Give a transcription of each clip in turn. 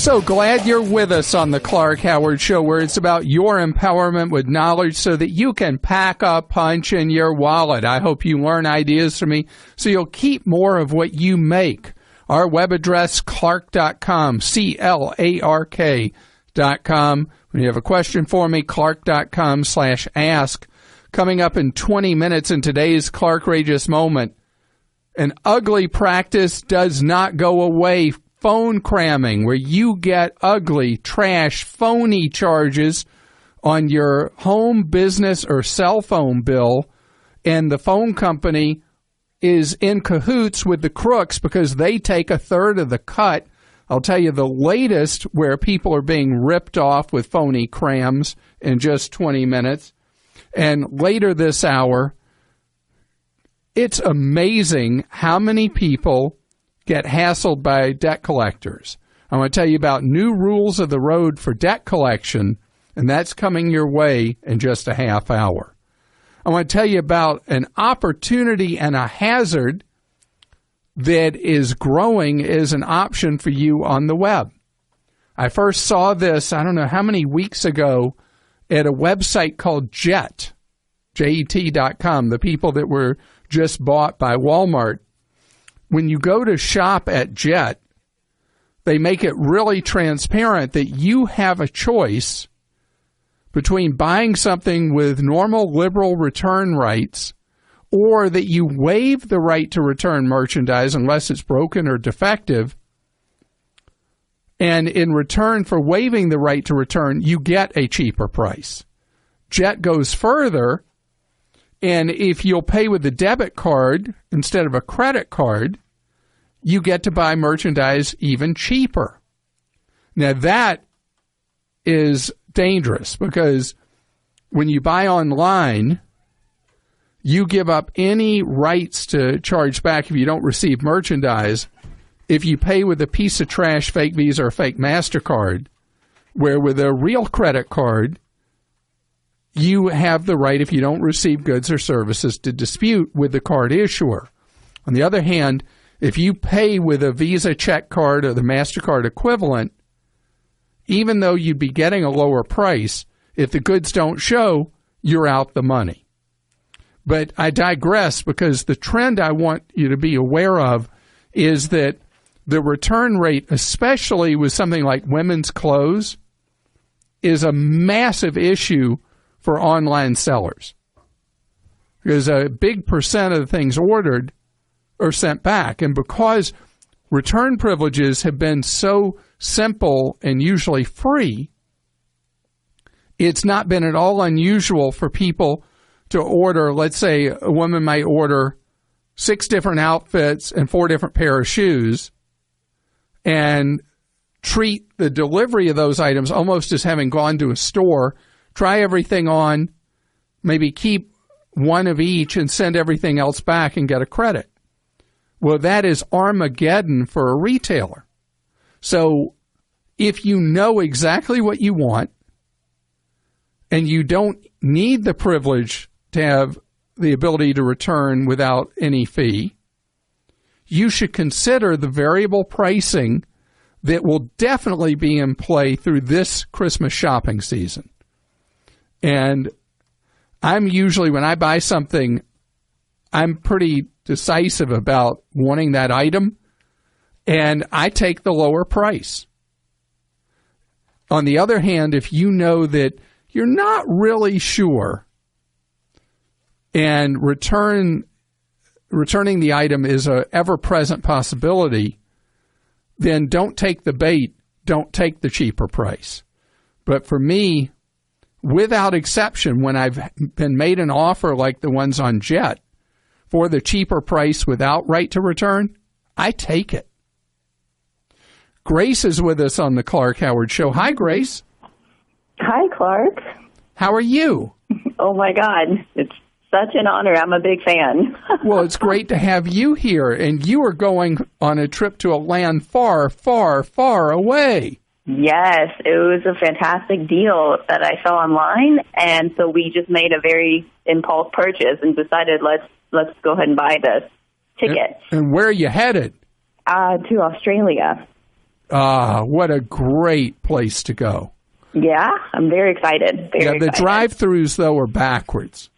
So glad you're with us on the Clank Howard Show, where it's about your empowerment with knowledge so that you can pack a punch in your wallet. I hope you learn ideas from me so you'll keep more of what you make. Our web address, clark.com, CLARK.com. When you have a question for me, clark.com/ask. Coming up in 20 minutes in today's Clarkrageous Moment, an ugly practice does not go away. Phone cramming, where you get ugly, trash, phony charges on your home, business, or cell phone bill, and the phone company is in cahoots with the crooks because they take a third of the cut. I'll tell you the latest where people are being ripped off with phony crams in just 20 minutes. And later this hour, it's amazing how many people get hassled by debt collectors. I want to tell you about new rules of the road for debt collection, and that's coming your way in just a half hour. I want to tell you about an opportunity and a hazard that is growing as an option for you on the web. I first saw this, I don't know how many weeks ago, at a website called Jet, JET.com, the people that were just bought by Walmart. When you go to shop at Jet, they make it really transparent that you have a choice between buying something with normal liberal return rights or that you waive the right to return merchandise unless it's broken or defective. And in return for waiving the right to return, you get a cheaper price. Jet goes further, and if you'll pay with a debit card instead of a credit card, you get to buy merchandise even cheaper. Now, that is dangerous because when you buy online, you give up any rights to charge back if you don't receive merchandise if you pay with a piece of trash fake Visa or fake MasterCard, where with a real credit card, you have the right, if you don't receive goods or services, to dispute with the card issuer. On the other hand, if you pay with a Visa check card or the MasterCard equivalent, even though you'd be getting a lower price, if the goods don't show, you're out the money. But I digress because the trend I want you to be aware of is that the return rate, especially with something like women's clothes, is a massive issue for online sellers. Because a big percent of the things ordered are sent back. And because return privileges have been so simple and usually free, it's not been at all unusual for people to order, let's say a woman might order 6 different outfits and 4 different pair of shoes and treat the delivery of those items almost as having gone to a store, try everything on, maybe keep one of each and send everything else back and get a credit. Well, that is Armageddon for a retailer. So if you know exactly what you want and you don't need the privilege to have the ability to return without any fee, you should consider the variable pricing that will definitely be in play through this Christmas shopping season. And I'm usually, when I buy something, I'm pretty decisive about wanting that item, and I take the lower price. On the other hand, if you know that you're not really sure and returning the item is an ever-present possibility, then don't take the bait, don't take the cheaper price. But for me, without exception, when I've been made an offer like the ones on Jet for the cheaper price without right to return, I take it. Grace is with us on the Clank Howard Show. Hi, Grace. Hi, Clark. How are you? Oh, my God. It's such an honor. I'm a big fan. Well, it's great to have you here. And you are going on a trip to a land far, far, far away. Yes, it was a fantastic deal that I saw online. And so we just made a very impulse purchase and decided let's go ahead and buy this ticket. And where are you headed? To Australia. What a great place to go. Yeah, I'm very excited. Very the excited. drive-thrus, though, are backwards.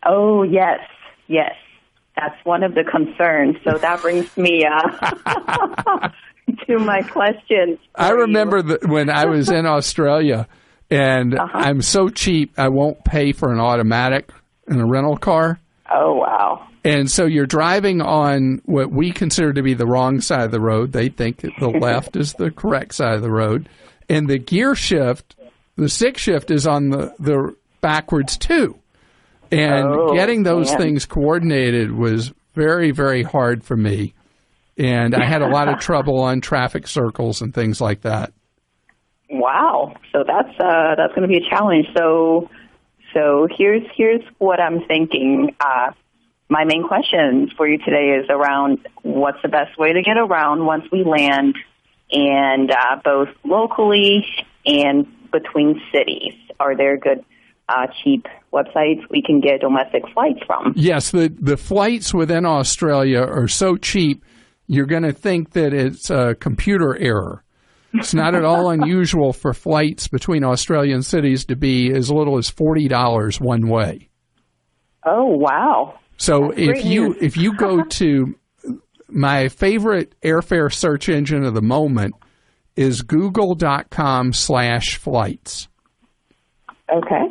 Oh, yes. That's one of the concerns. So that brings me to my question. I remember when I was in Australia, and I'm so cheap, I won't pay for an automatic in a rental car. Oh, wow. And so you're driving on what we consider to be the wrong side of the road. They think the left is the correct side of the road. And the gear shift, the stick shift, is on the backwards, too. And getting those things coordinated was very, very hard for me. And I had a lot of trouble on traffic circles and things like that. Wow. So that's going to be a challenge. So here's what I'm thinking. My main question for you today is around what's the best way to get around once we land, and both locally and between cities. Are there good, cheap websites we can get domestic flights from? Yes, the flights within Australia are so cheap, you're going to think that it's a computer error. It's not at all unusual for flights between Australian cities to be as little as $40 one way. Oh, wow. So if you go to my favorite airfare search engine of the moment is google.com/flights. Okay.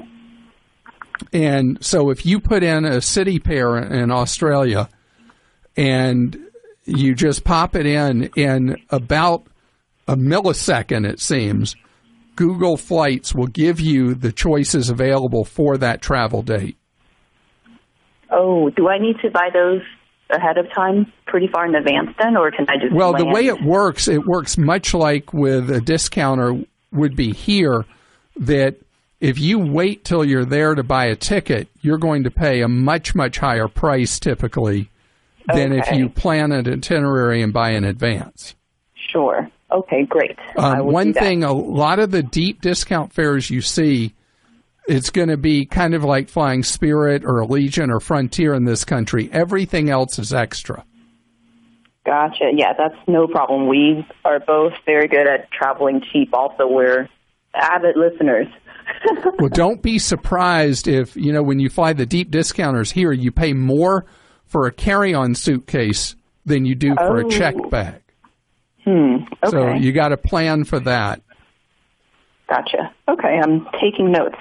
And so if you put in a city pair in Australia and you just pop it in about a millisecond, it seems, Google Flights will give you the choices available for that travel date. Oh, do I need to buy those ahead of time, pretty far in advance then, or can I just land? The way it works much like with a discounter would be here, that if you wait till you're there to buy a ticket, you're going to pay a much, much higher price typically than if you plan an itinerary and buy in advance. Sure. Okay, great. One thing, a lot of the deep discount fares you see, it's going to be kind of like flying Spirit or Allegiant or Frontier in this country. Everything else is extra. Gotcha. Yeah, that's no problem. We are both very good at traveling cheap. Also, we're avid listeners. Well, don't be surprised if, when you fly the deep discounters here, you pay more for a carry-on suitcase than you do for a check bag. Okay. So you got to plan for that. Gotcha. Okay, I'm taking notes.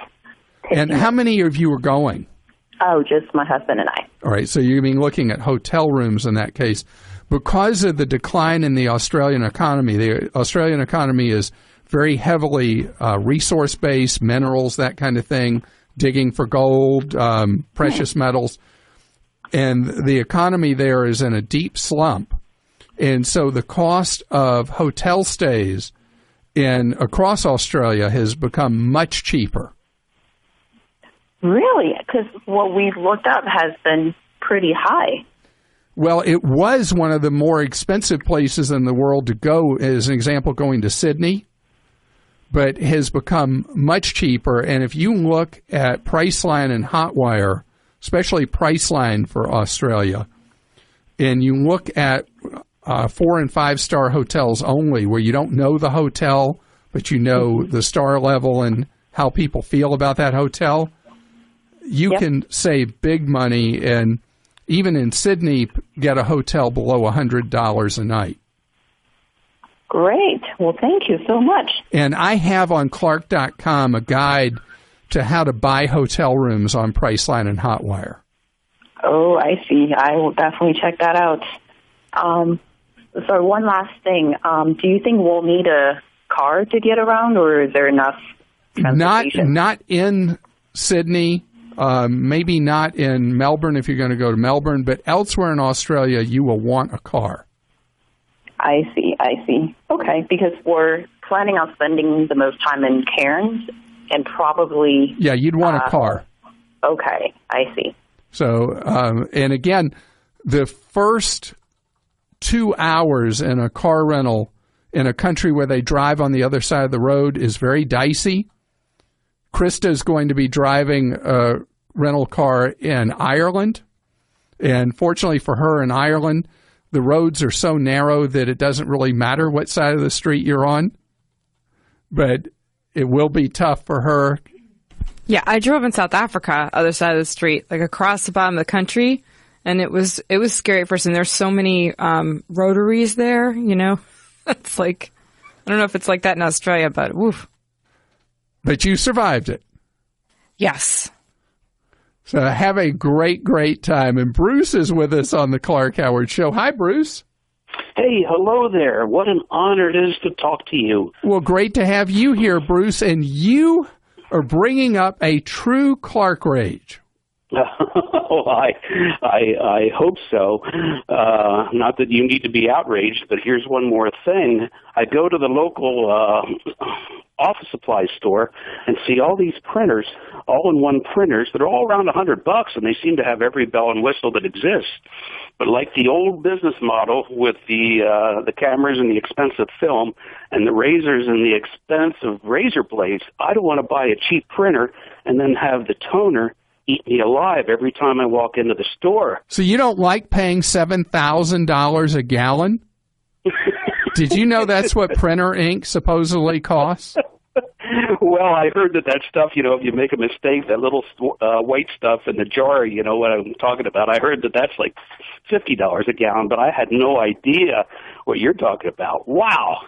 And how many of you are going? Oh, just my husband and I. All right, so you're looking at hotel rooms in that case. Because of the decline in the Australian economy is very heavily resource-based, minerals, that kind of thing, digging for gold, precious metals. And the economy there is in a deep slump. And so the cost of hotel stays across Australia has become much cheaper. Really? Because what we've looked up has been pretty high. Well, it was one of the more expensive places in the world to go, as an example, going to Sydney, but has become much cheaper. And if you look at Priceline and Hotwire, especially Priceline for Australia, and you look at 4- and 5-star hotels only, where you don't know the hotel, but you know the star level and how people feel about that hotel, you can save big money, and even in Sydney, get a hotel below $100 a night. Great. Well, thank you so much. And I have on Clark.com a guide to how to buy hotel rooms on Priceline and Hotwire. Oh, I see. I will definitely check that out. So one last thing. Do you think we'll need a car to get around, or is there enough transportation? Not in Sydney. Maybe not in Melbourne if you're going to go to Melbourne, but elsewhere in Australia, you will want a car. I see. Okay, because we're planning on spending the most time in Cairns and probably... Yeah, you'd want a car. Okay, I see. So, and again, the first 2 hours in a car rental in a country where they drive on the other side of the road is very dicey. Krista is going to be driving a rental car in Ireland. And fortunately for her in Ireland, the roads are so narrow that it doesn't really matter what side of the street you're on. But it will be tough for her. Yeah, I drove in South Africa, other side of the street, like across the bottom of the country, and it was scary at first. And there's so many rotaries there, you know. It's like, I don't know if it's like that in Australia, but woof. But you survived it. Yes. So have a great, great time. And Bruce is with us on the Clank Howard Show. Hi, Bruce. Hey, hello there. What an honor it is to talk to you. Well, great to have you here, Bruce. And you are bringing up a true Clark rage. Oh, I hope so. Not that you need to be outraged, but here's one more thing. I go to the local office supply store and see all these printers, all-in-one printers that are all around $100, and they seem to have every bell and whistle that exists. But like the old business model with the cameras and the expensive film and the razors and the expensive razor blades, I don't want to buy a cheap printer and then have the toner eat me alive every time I walk into the store. So you don't like paying $7,000 a gallon? Did you know that's what printer ink supposedly costs? Well, I heard that stuff, you know, if you make a mistake, that little white stuff in the jar, you know what I'm talking about. I heard that's like $50 a gallon, but I had no idea what you're talking about. Wow.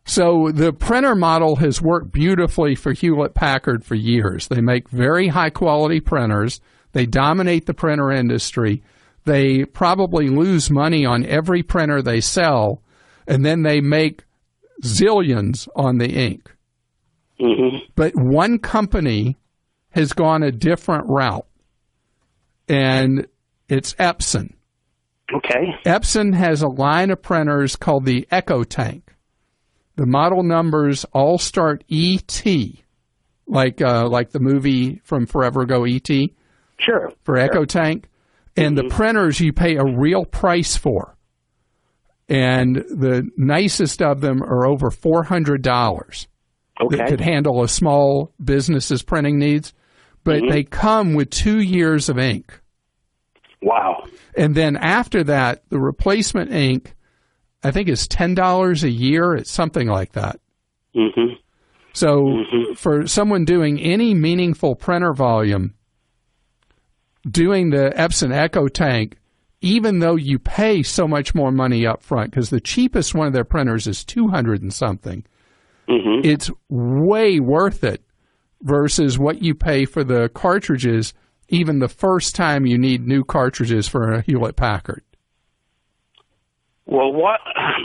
So the printer model has worked beautifully for Hewlett-Packard for years. They make very high-quality printers. They dominate the printer industry. They probably lose money on every printer they sell, and then they make zillions on the ink. Mm-hmm. But one company has gone a different route, and it's Epson. Okay. Epson has a line of printers called the Echo Tank. The model numbers all start ET, like the movie from forever ago, ET. Sure. For Echo Tank. And the printers you pay a real price for. And the nicest of them are over $400. Okay. That could handle a small business's printing needs. But they come with 2 years of ink. Wow. And then after that, the replacement ink, I think, is $10 a year. It's something like that. Mm-hmm. So for someone doing any meaningful printer volume, doing the Epson Echo Tank, even though you pay so much more money up front, because the cheapest one of their printers is $200 and something, it's way worth it versus what you pay for the cartridges, even the first time you need new cartridges for a Hewlett-Packard. Well,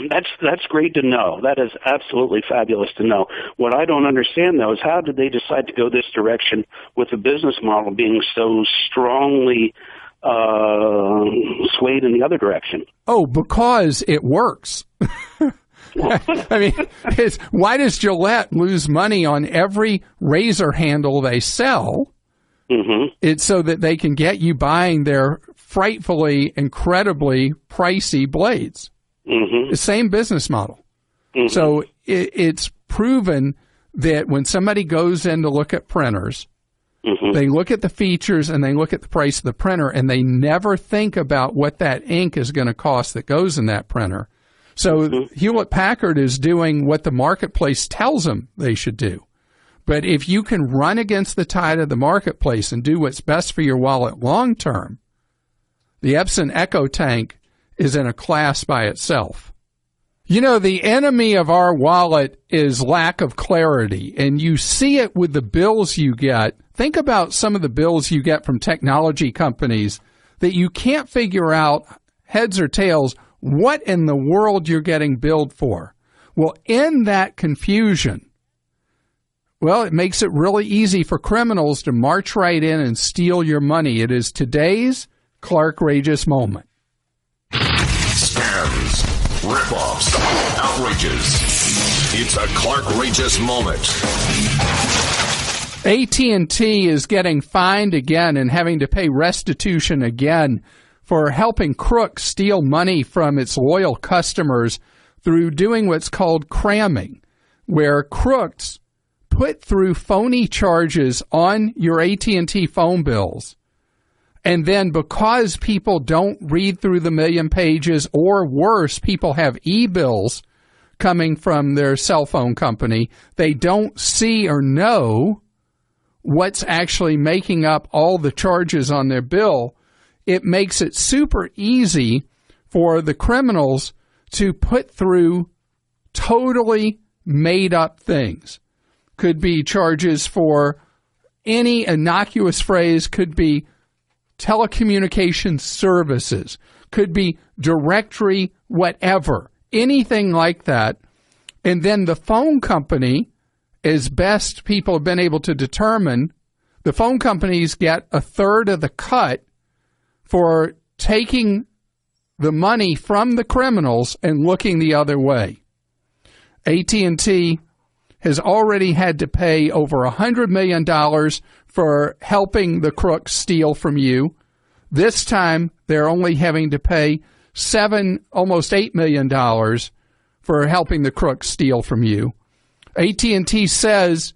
that's great to know. That is absolutely fabulous to know. What I don't understand, though, is how did they decide to go this direction with the business model being so strongly swayed in the other direction? Oh, because it works. I mean, why does Gillette lose money on every razor handle they sell? It's so that they can get you buying their frightfully, incredibly pricey blades. The same business model. So it's proven that when somebody goes in to look at printers, they look at the features and they look at the price of the printer, and they never think about what that ink is going to cost that goes in that printer. So Hewlett-Packard is doing what the marketplace tells them they should do. But if you can run against the tide of the marketplace and do what's best for your wallet long term, the Epson Echo Tank is in a class by itself. You know, the enemy of our wallet is lack of clarity, and you see it with the bills you get. Think about some of the bills you get from technology companies that you can't figure out, heads or tails, what in the world you're getting billed for. Well, in that confusion, well, it makes it really easy for criminals to march right in and steal your money. It is today's Clark-rageous moment. Scams, rip-offs, outrages. It's a Clark-rageous moment. AT&T is getting fined again and having to pay restitution again for helping crooks steal money from its loyal customers through doing what's called cramming, where crooks put through phony charges on your AT&T phone bills And then because people don't read through the million pages, or worse, people have e-bills coming from their cell phone company, they don't see or know what's actually making up all the charges on their bill. It makes it super easy for the criminals to put through totally made up things. Could be charges for any innocuous phrase, could be telecommunications services, could be directory, whatever, anything like that. And then the phone company, as best people have been able to determine, the phone companies get a third of the cut for taking the money from the criminals and looking the other way. AT&T has already had to pay over $100 million for helping the crooks steal from you. This time, they're only having to pay almost $8 million for helping the crooks steal from you. AT&T says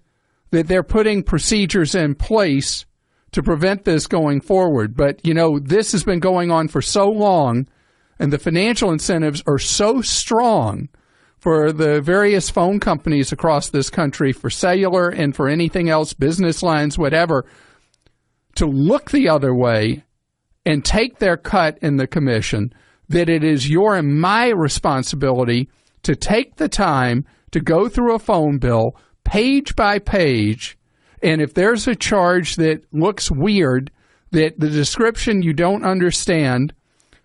that they're putting procedures in place to prevent this going forward. But, this has been going on for so long, and the financial incentives are so strong for the various phone companies across this country, for cellular and for anything else, business lines, whatever, to look the other way and take their cut in the commission, that it is your and my responsibility to take the time to go through a phone bill page by page, and if there's a charge that looks weird, that the description you don't understand,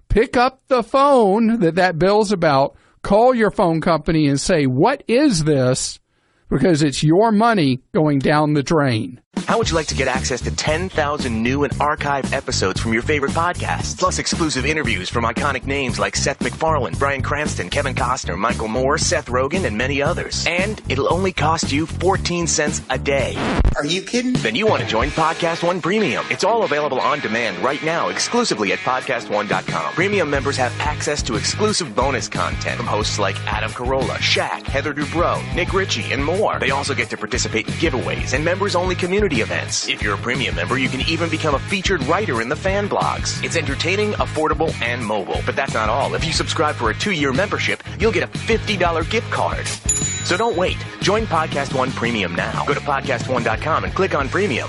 pick up the phone that bill's about, call your phone company and say, what is this? Because it's your money going down the drain. How would you like to get access to 10,000 new and archived episodes from your favorite podcasts? Plus exclusive interviews from iconic names like Seth MacFarlane, Bryan Cranston, Kevin Costner, Michael Moore, Seth Rogen, and many others. And it'll only cost you 14 cents a day. Are you kidding? Then you want to join Podcast One Premium. It's all available on demand right now, exclusively at podcastone.com. Premium members have access to exclusive bonus content from hosts like Adam Carolla, Shaq, Heather Dubrow, Nick Ritchie, and more. They also get to participate in giveaways and members-only community events. If you're a premium member, you can even become a featured writer in the fan blogs. It's entertaining, affordable, and mobile. But that's not all. If you subscribe for a 2-year membership, you'll get a $50 gift card. So don't wait. Join Podcast One Premium now. Go to podcastone.com and click on Premium.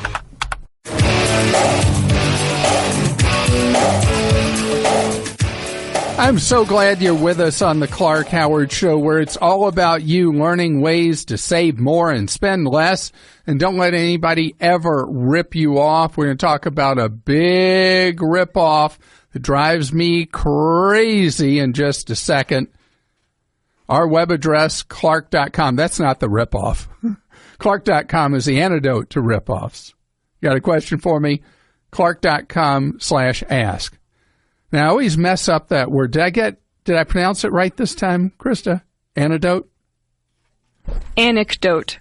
I'm so glad you're with us on the Clank Howard Show, where it's all about you learning ways to save more and spend less. And don't let anybody ever rip you off. We're going to talk about a big rip-off that drives me crazy in just a second. Our web address, Clark.com. That's not the rip-off. Clark.com is the antidote to rip-offs. You got a question for me? Clark.com/ask. Now, I always mess up that word. Did I pronounce it right this time, Krista? Antidote? Anecdote.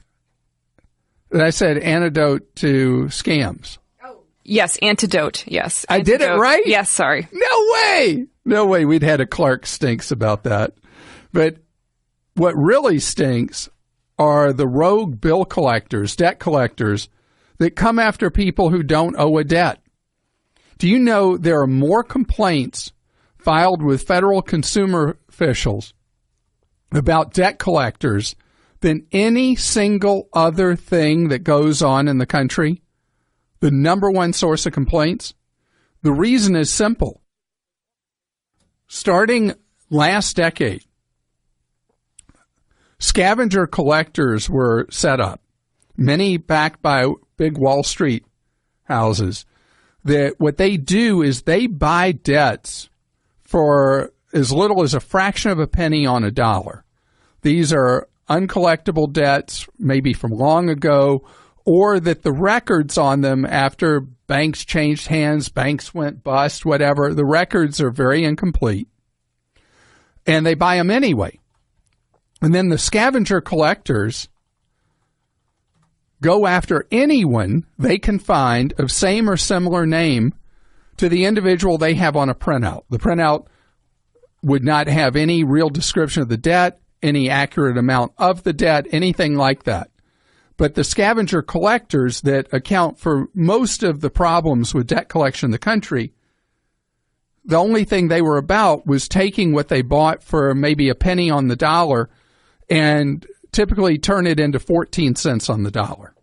I said antidote to scams. Oh. Yes, antidote. Yes. I did it right? Yes, sorry. No way. No way we'd had a Clark stinks about that. But what really stinks are the rogue bill collectors, debt collectors, that come after people who don't owe a debt. Do you know there are more complaints filed with federal consumer officials about debt collectors than any single other thing that goes on in the country? The number one source of complaints? The reason is simple. Starting last decade, scavenger collectors were set up, many backed by big Wall Street houses. That what they do is they buy debts for as little as a fraction of a penny on a dollar. These are uncollectible debts, maybe from long ago, or that the records on them after banks changed hands, banks went bust, whatever, the records are very incomplete. And they buy them anyway. And then the scavenger collectors go after anyone they can find of same or similar name to the individual they have on a printout. The printout would not have any real description of the debt, any accurate amount of the debt, anything like that. But the scavenger collectors that account for most of the problems with debt collection in the country, the only thing they were about was taking what they bought for maybe a penny on the dollar and typically turn it into 14 cents on the dollar.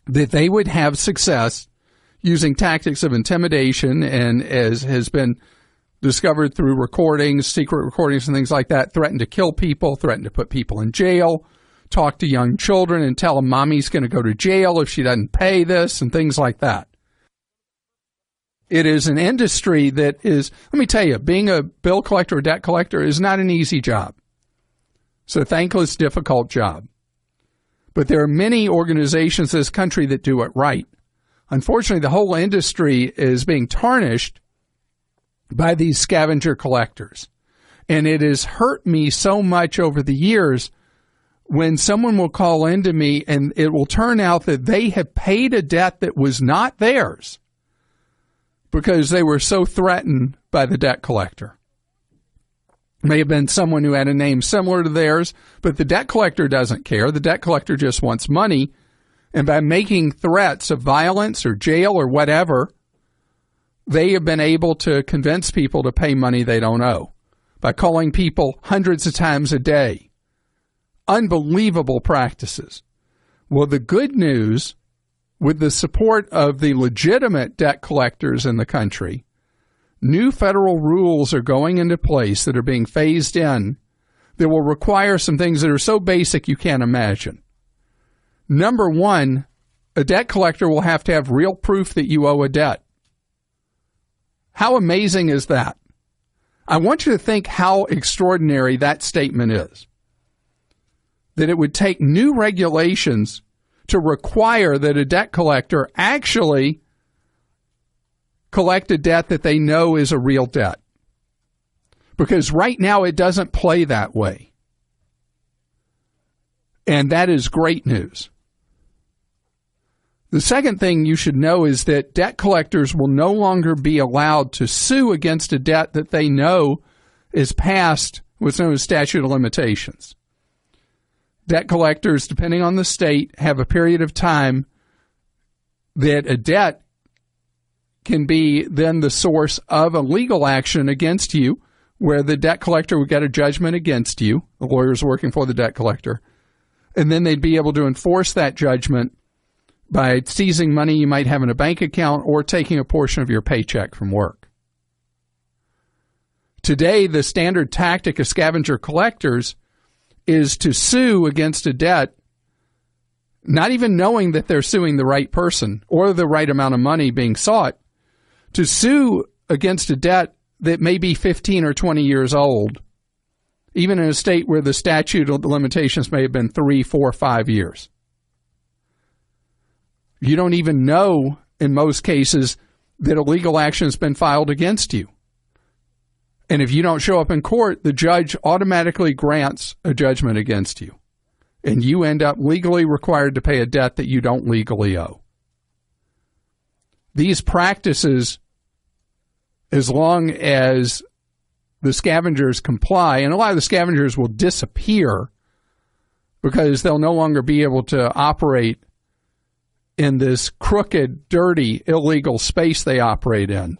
That they would have success using tactics of intimidation and, as has been discovered through recordings, secret recordings and things like that, threaten to kill people, threaten to put people in jail, talk to young children and tell them mommy's going to go to jail if she doesn't pay this and things like that. It is an industry that is, let me tell you, being a bill collector or debt collector is not an easy job. It's a thankless, difficult job. But there are many organizations in this country that do it right. Unfortunately, the whole industry is being tarnished by these scavenger collectors. And it has hurt me so much over the years when someone will call into me and it will turn out that they have paid a debt that was not theirs because they were so threatened by the debt collector. May have been someone who had a name similar to theirs, but the debt collector doesn't care. The debt collector just wants money. And by making threats of violence or jail or whatever, they have been able to convince people to pay money they don't owe by calling people hundreds of times a day. Unbelievable practices. Well, the good news, with the support of the legitimate debt collectors in the country, new federal rules are going into place that are being phased in that will require some things that are so basic you can't imagine. Number one, a debt collector will have to have real proof that you owe a debt. How amazing is that? I want you to think how extraordinary that statement is. That it would take new regulations to require that a debt collector actually collect a debt that they know is a real debt. Because right now it doesn't play that way. And that is great news. The second thing you should know is that debt collectors will no longer be allowed to sue against a debt that they know is past what's known as statute of limitations. Debt collectors, depending on the state, have a period of time that a debt can be then the source of a legal action against you, where the debt collector would get a judgment against you, the lawyers working for the debt collector, and then they'd be able to enforce that judgment by seizing money you might have in a bank account or taking a portion of your paycheck from work. Today, the standard tactic of scavenger collectors is to sue against a debt, not even knowing that they're suing the right person or the right amount of money being sought, to sue against a debt that may be 15 or 20 years old, even in a state where the statute of limitations may have been 3, 4, 5 years. You don't even know, in most cases, that a legal action has been filed against you. And if you don't show up in court, the judge automatically grants a judgment against you. And you end up legally required to pay a debt that you don't legally owe. These practices, as long as the scavengers comply, and a lot of the scavengers will disappear because they'll no longer be able to operate in this crooked, dirty, illegal space they operate in.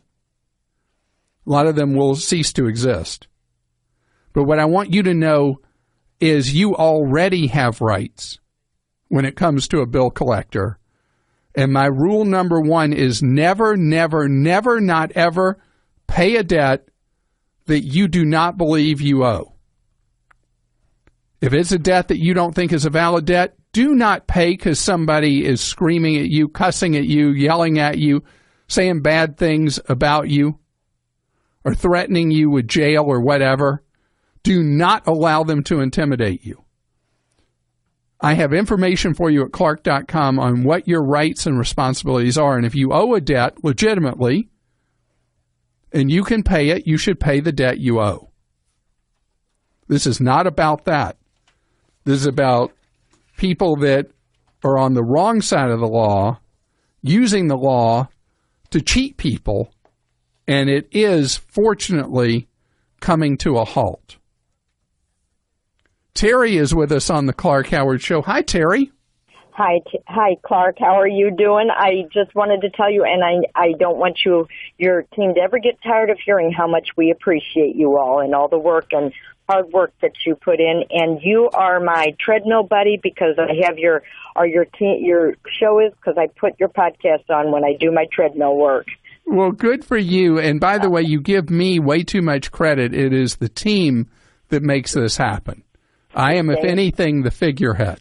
A lot of them will cease to exist. But what I want you to know is you already have rights when it comes to a bill collector. And my rule number one is never, never, never, not ever pay a debt that you do not believe you owe. If it's a debt that you don't think is a valid debt, do not pay because somebody is screaming at you, cussing at you, yelling at you, saying bad things about you, or threatening you with jail or whatever. Do not allow them to intimidate you. I have information for you at Clark.com on what your rights and responsibilities are. And if you owe a debt legitimately and you can pay it, you should pay the debt you owe. This is not about that. This is about people that are on the wrong side of the law, using the law to cheat people, and it is, fortunately, coming to a halt. Terry is with us on the Clank Howard Show. Hi, Terry. Hi, Clark. How are you doing? I just wanted to tell you, and I don't want your team to ever get tired of hearing how much we appreciate you all and all the work and hard work that you put in. And you are my treadmill buddy because I have your show is because I put your podcast on when I do my treadmill work. Well, good for you. And by the way, you give me way too much credit. It is the team that makes this happen. I am, if anything, the figurehead.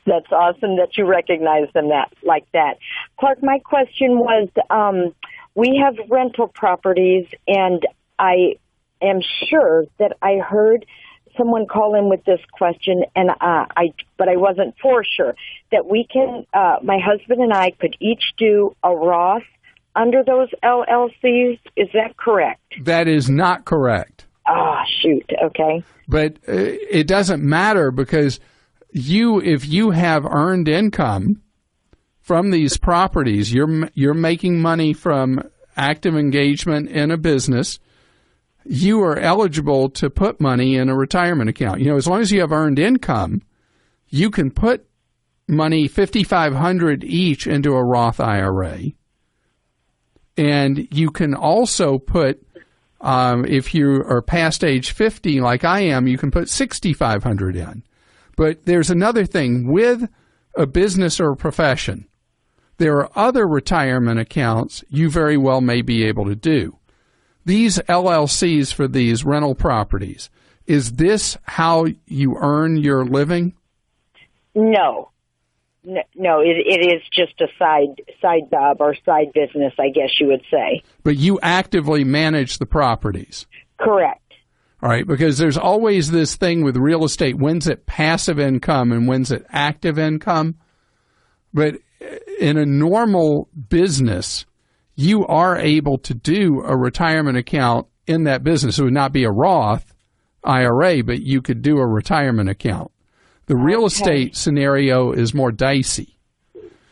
That's awesome that you recognize them like that. Clark, my question was, we have rental properties, and I am sure that I heard someone call in with this question, and but I wasn't for sure that we can. My husband and I could each do a Roth under those LLCs. Is that correct? That is not correct. Oh, shoot. Okay. But it doesn't matter because if you have earned income from these properties, you're making money from active engagement in a business, you are eligible to put money in a retirement account. As long as you have earned income, you can put money, $5,500 each, into a Roth IRA. And you can also put, if you are past age 50 like I am, you can put $6,500 in. But there's another thing. With a business or a profession, there are other retirement accounts you very well may be able to do. These LLCs for these rental properties, is this how you earn your living? No, it is just a side job or side business, I guess you would say. But you actively manage the properties? Correct. All right, because there's always this thing with real estate, when's it passive income and when's it active income? But in a normal business, you are able to do a retirement account in that business. It would not be a Roth IRA, but you could do a retirement account. The real estate scenario is more dicey.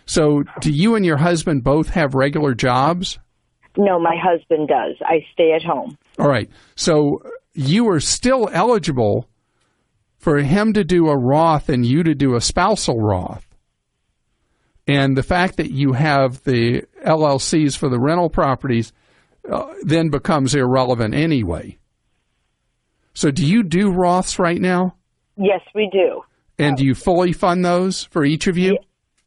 So do you and your husband both have regular jobs? No, my husband does. I stay at home. All right. So you are still eligible for him to do a Roth and you to do a spousal Roth. And the fact that you have the LLCs for the rental properties then becomes irrelevant anyway. So do you do Roths right now? Yes, we do. And do you fully fund those for each of you?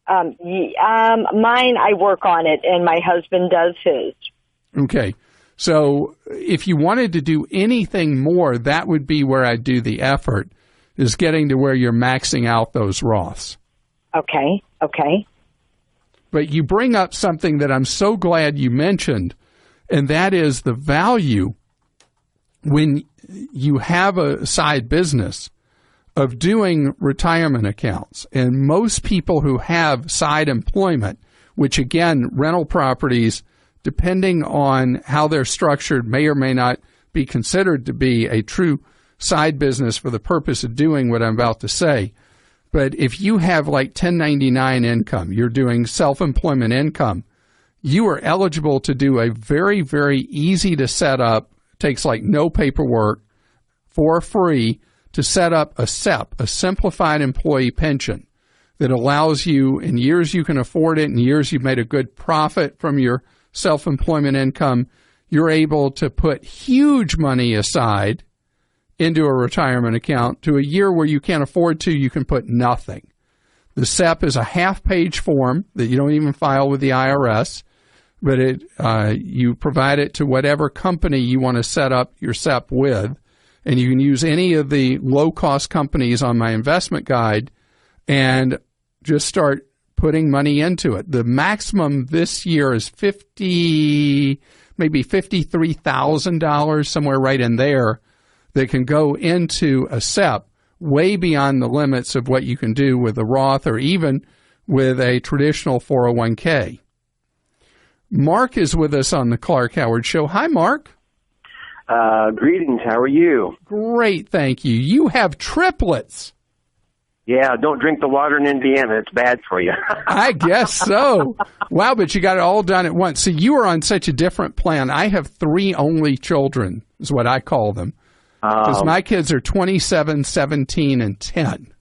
Mine, I work on it, and my husband does his. Okay. So if you wanted to do anything more, that would be where I'd do the effort, is getting to where you're maxing out those Roths. Okay. But you bring up something that I'm so glad you mentioned, and that is the value when you have a side business of doing retirement accounts. And most people who have side employment, which again, rental properties, depending on how they're structured, may or may not be considered to be a true side business for the purpose of doing what I'm about to say. But if you have like 1099 income, you're doing self-employment income, you are eligible to do a very, very easy to set up, takes like no paperwork, for free, to set up a Sept, a simplified employee pension, that allows you, in years you can afford it, in years you've made a good profit from your self-employment income, you're able to put huge money aside into a retirement account. To a year where you can't afford to, you can put nothing. The Sept is a half-page form that you don't even file with the IRS, but you provide it to whatever company you want to set up your Sept with, and you can use any of the low-cost companies on my investment guide and just start putting money into it. The maximum this year is maybe $53,000, somewhere right in there, that can go into a Sept, way beyond the limits of what you can do with a Roth or even with a traditional 401k. Mark is with us on the Clank Howard Show. Hi, Mark. Greetings. How are you? Great, thank you. You have triplets. Yeah, don't drink the water in Indiana. It's bad for you. I guess so. Wow, but you got it all done at once. So you are on such a different plan. I have 3 only children, is what I call them. Because my kids are 27, 17, and 10.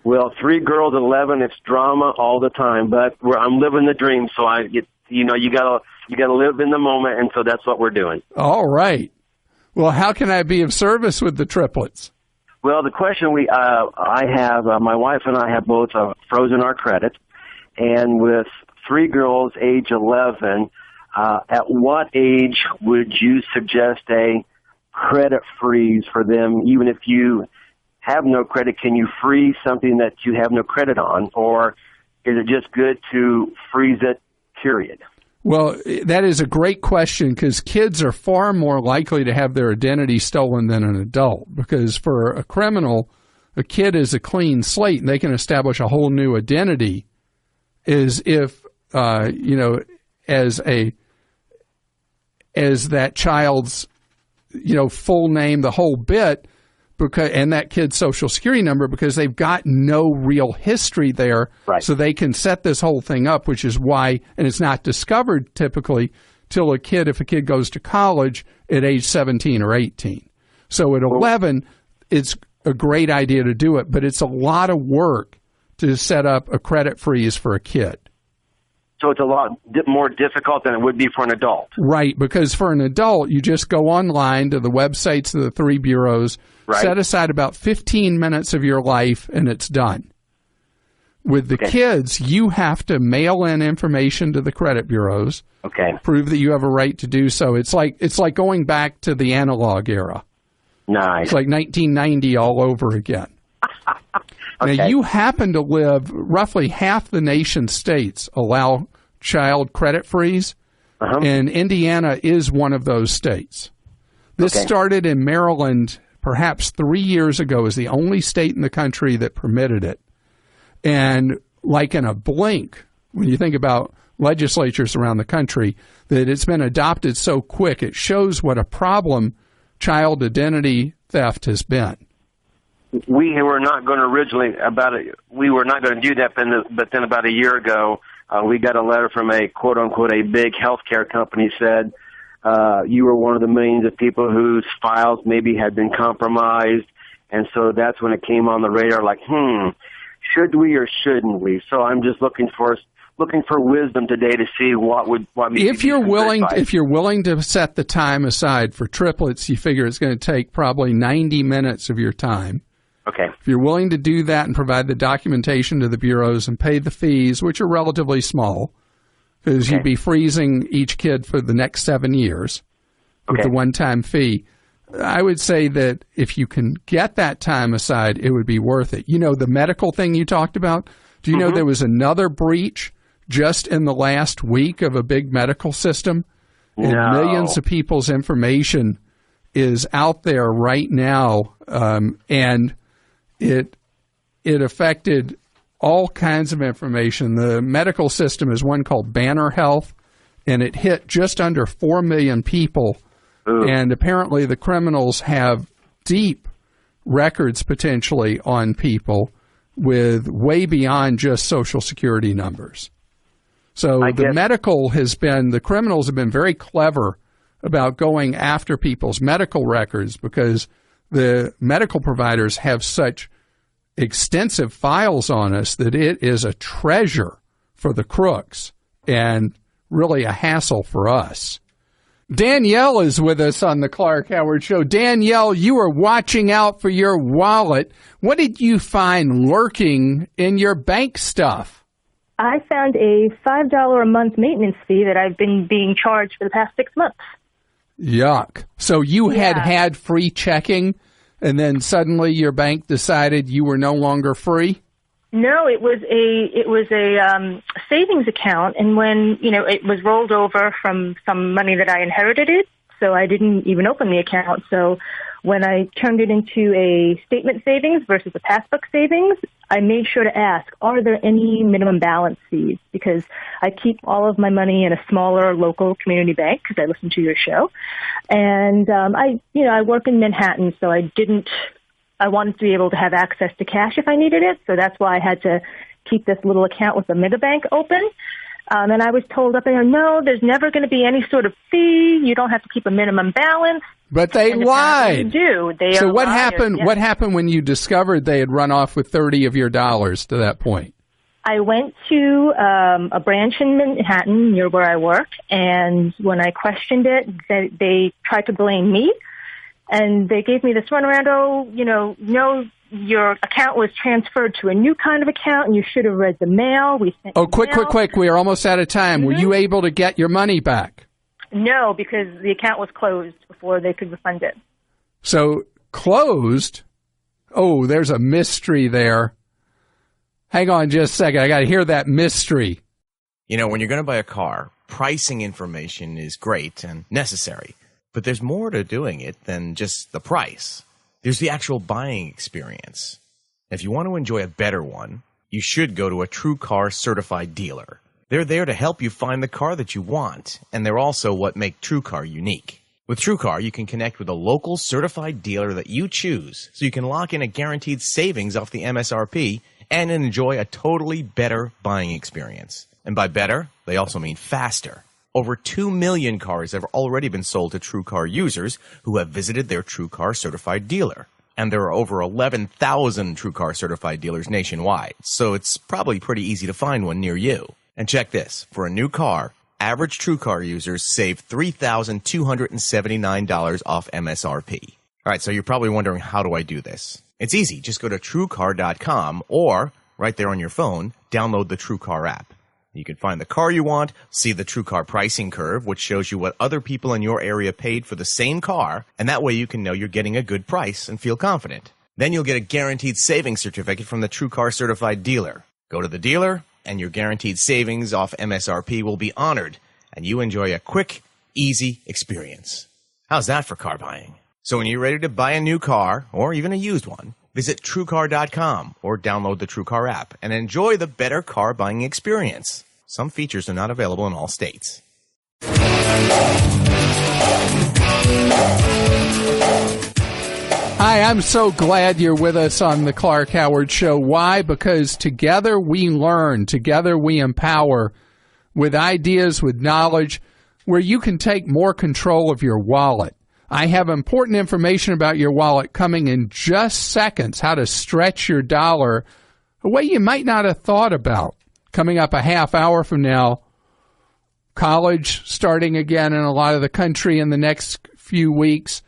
Well, 3 girls, 11. It's drama all the time, but I'm living the dream. So you gotta live in the moment, and so that's what we're doing. All right. Well, how can I be of service with the triplets? Well, the question I have, my wife and I have both frozen our credit, and with 3 girls, age 11, at what age would you suggest a credit freeze for them? Even if you have no credit, can you freeze something that you have no credit on, or is it just good to freeze it, period? Well, that is a great question because kids are far more likely to have their identity stolen than an adult. Because for a criminal, a kid is a clean slate and they can establish a whole new identity as if, as that child's, full name, the whole bit, and that kid's social security number, because they've got no real history there. Right. So they can set this whole thing up, which is why, and it's not discovered typically till if a kid goes to college at age 17 or 18. So at 11, it's a great idea to do it, but it's a lot of work to set up a credit freeze for a kid. So it's a lot more difficult than it would be for an adult. Right, because for an adult, you just go online to the websites of the 3 bureaus, right, set aside about 15 minutes of your life, and it's done. With the kids, you have to mail in information to the credit bureaus, prove that you have a right to do so. It's like going back to the analog era. Nice. It's like 1990 all over again. Now, you happen to live, roughly half the nation's states allow child credit freeze, and Indiana is one of those states. This started in Maryland perhaps 3 years ago, as the only state in the country that permitted it. And like in a blink, when you think about legislatures around the country, that it's been adopted so quick, it shows what a problem child identity theft has been. We were not going to we were not going to do that, but then about a year ago, we got a letter from a quote-unquote a big healthcare company said, you were one of the millions of people whose files maybe had been compromised, and so that's when it came on the radar, like, should we or shouldn't we? So I'm just looking for wisdom today to see what if you're willing to set the time aside for triplets, you figure it's going to take probably 90 minutes of your time. Okay. If you're willing to do that and provide the documentation to the bureaus and pay the fees, which are relatively small, because you'd be freezing each kid for the next 7 years with the one-time fee, I would say that if you can get that time aside, it would be worth it. The medical thing you talked about, do you know there was another breach just in the last week of a big medical system? No. And millions of people's information is out there right now, and it affected all kinds of information. The medical system is one called Banner Health, and it hit just under 4 million people. Ooh. And apparently the criminals have deep records potentially on people with way beyond just Social Security numbers. So the criminals have been very clever about going after people's medical records because the medical providers have such extensive files on us that it is a treasure for the crooks and really a hassle for us. Danielle is with us on the Clank Howard Show. Danielle, you are watching out for your wallet. What did you find lurking in your bank stuff? I found a $5 a month maintenance fee that I've been being charged for the past 6 months. Yuck. So you had free checking, and then suddenly your bank decided you were no longer free? No, it was a savings account, and when it was rolled over from some money that I inherited so I didn't even open the account. So when I turned it into a statement savings versus a passbook savings, I made sure to ask, are there any minimum balance fees? Because I keep all of my money in a smaller local community bank because I listen to your show. And I work in Manhattan, so I wanted to be able to have access to cash if I needed it. So that's why I had to keep this little account with the mega bank open. And I was told up there, no, there's never going to be any sort of fee. You don't have to keep a minimum balance. But they lied. They do. So what liars, happened? yes. What happened when you discovered they had run off with $30 of your dollars to that point? I went to a branch in Manhattan near where I work, and when I questioned it, they tried to blame me, and they gave me this runaround. Oh, no, your account was transferred to a new kind of account, and you should have read the mail. We sent. Oh, quick! We are almost out of time. Mm-hmm. Were you able to get your money back? No, because the account was closed before they could refund it. So closed? Oh, there's a mystery there. Hang on just a second. I got to hear that mystery. When you're going to buy a car, pricing information is great and necessary. But there's more to doing it than just the price. There's the actual buying experience. If you want to enjoy a better one, you should go to a True Car certified dealer. They're there to help you find the car that you want, and they're also what make True Car unique. With True Car, you can connect with a local certified dealer that you choose, so you can lock in a guaranteed savings off the MSRP and enjoy a totally better buying experience. And by better, they also mean faster. Over 2 million cars have already been sold to True Car users who have visited their True Car certified dealer. And there are over 11,000 True Car certified dealers nationwide, so it's probably pretty easy to find one near you. And check this, for a new car, average True Car users save $3,279 off MSRP. All right, so you're probably wondering, how do I do this? It's easy. Just go to TrueCar.com or, right there on your phone, download the True Car app. You can find the car you want, see the True Car pricing curve, which shows you what other people in your area paid for the same car, and that way you can know you're getting a good price and feel confident. Then you'll get a guaranteed savings certificate from the True Car certified dealer. Go to the dealer, and your guaranteed savings off MSRP will be honored, and you enjoy a quick, easy experience. How's that for car buying? So when you're ready to buy a new car, or even a used one, visit TrueCar.com or download the TrueCar app and enjoy the better car buying experience. Some features are not available in all states. Hi, I'm so glad you're with us on the Clark Howard Show. Why? Because together we learn, together we empower with ideas, with knowledge, where you can take more control of your wallet. I have important information about your wallet coming in just seconds, how to stretch your dollar a way you might not have thought about. Coming up a half hour from now, college starting again in a lot of the country in the next few weeks.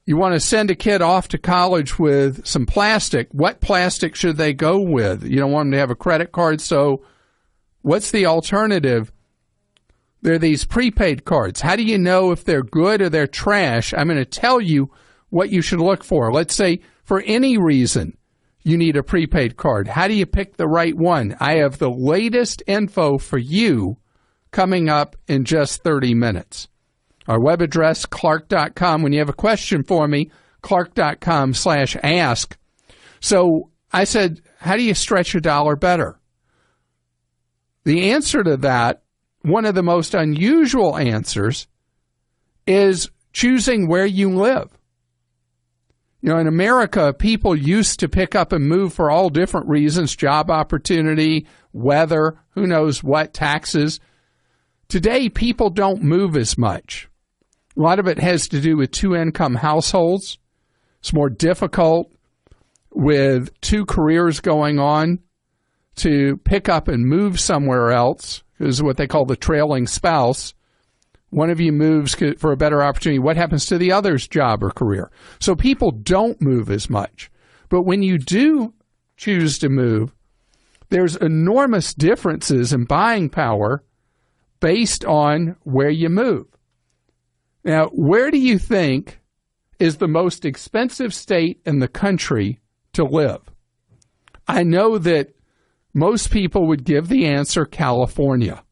You want to send a kid off to college with some plastic. What plastic should they go with? You don't want them to have a credit card, so what's the alternative? There are these prepaid cards. How do you know if they're good or they're trash? I'm going to tell you what you should look for. Let's say for any reason you need a prepaid card. How do you pick the right one? I have the latest info for you coming up in just 30 minutes. Our web address, clark.com. When you have a question for me, clark.com/ask. So I said, how do you stretch a dollar better? The answer to that, one of the most unusual answers, is choosing where you live. You know, in America, people used to pick up and move for all different reasons, job opportunity, weather, who knows what, taxes. Today, people don't move as much. A lot of it has to do with two-income households. It's more difficult with two careers going on to pick up and move somewhere else, is what they call the trailing spouse. One of you moves for a better opportunity. What happens to the other's job or career? So people don't move as much. But when you do choose to move, there's enormous differences in buying power based on where you move. Now, where do you think is the most expensive state in the country to live? I know that most people would give the answer California.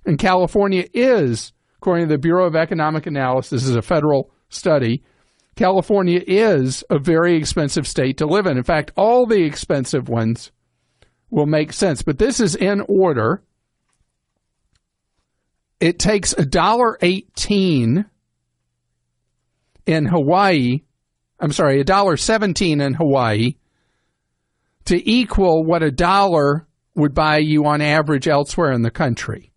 And California is, according to the Bureau of Economic Analysis, this is a federal study, California is a very expensive state to live in. In fact, all the expensive ones will make sense. But this is in order. It takes $1.18 in Hawaii, $1.17 in Hawaii to equal what $1 would buy you on average elsewhere in the country.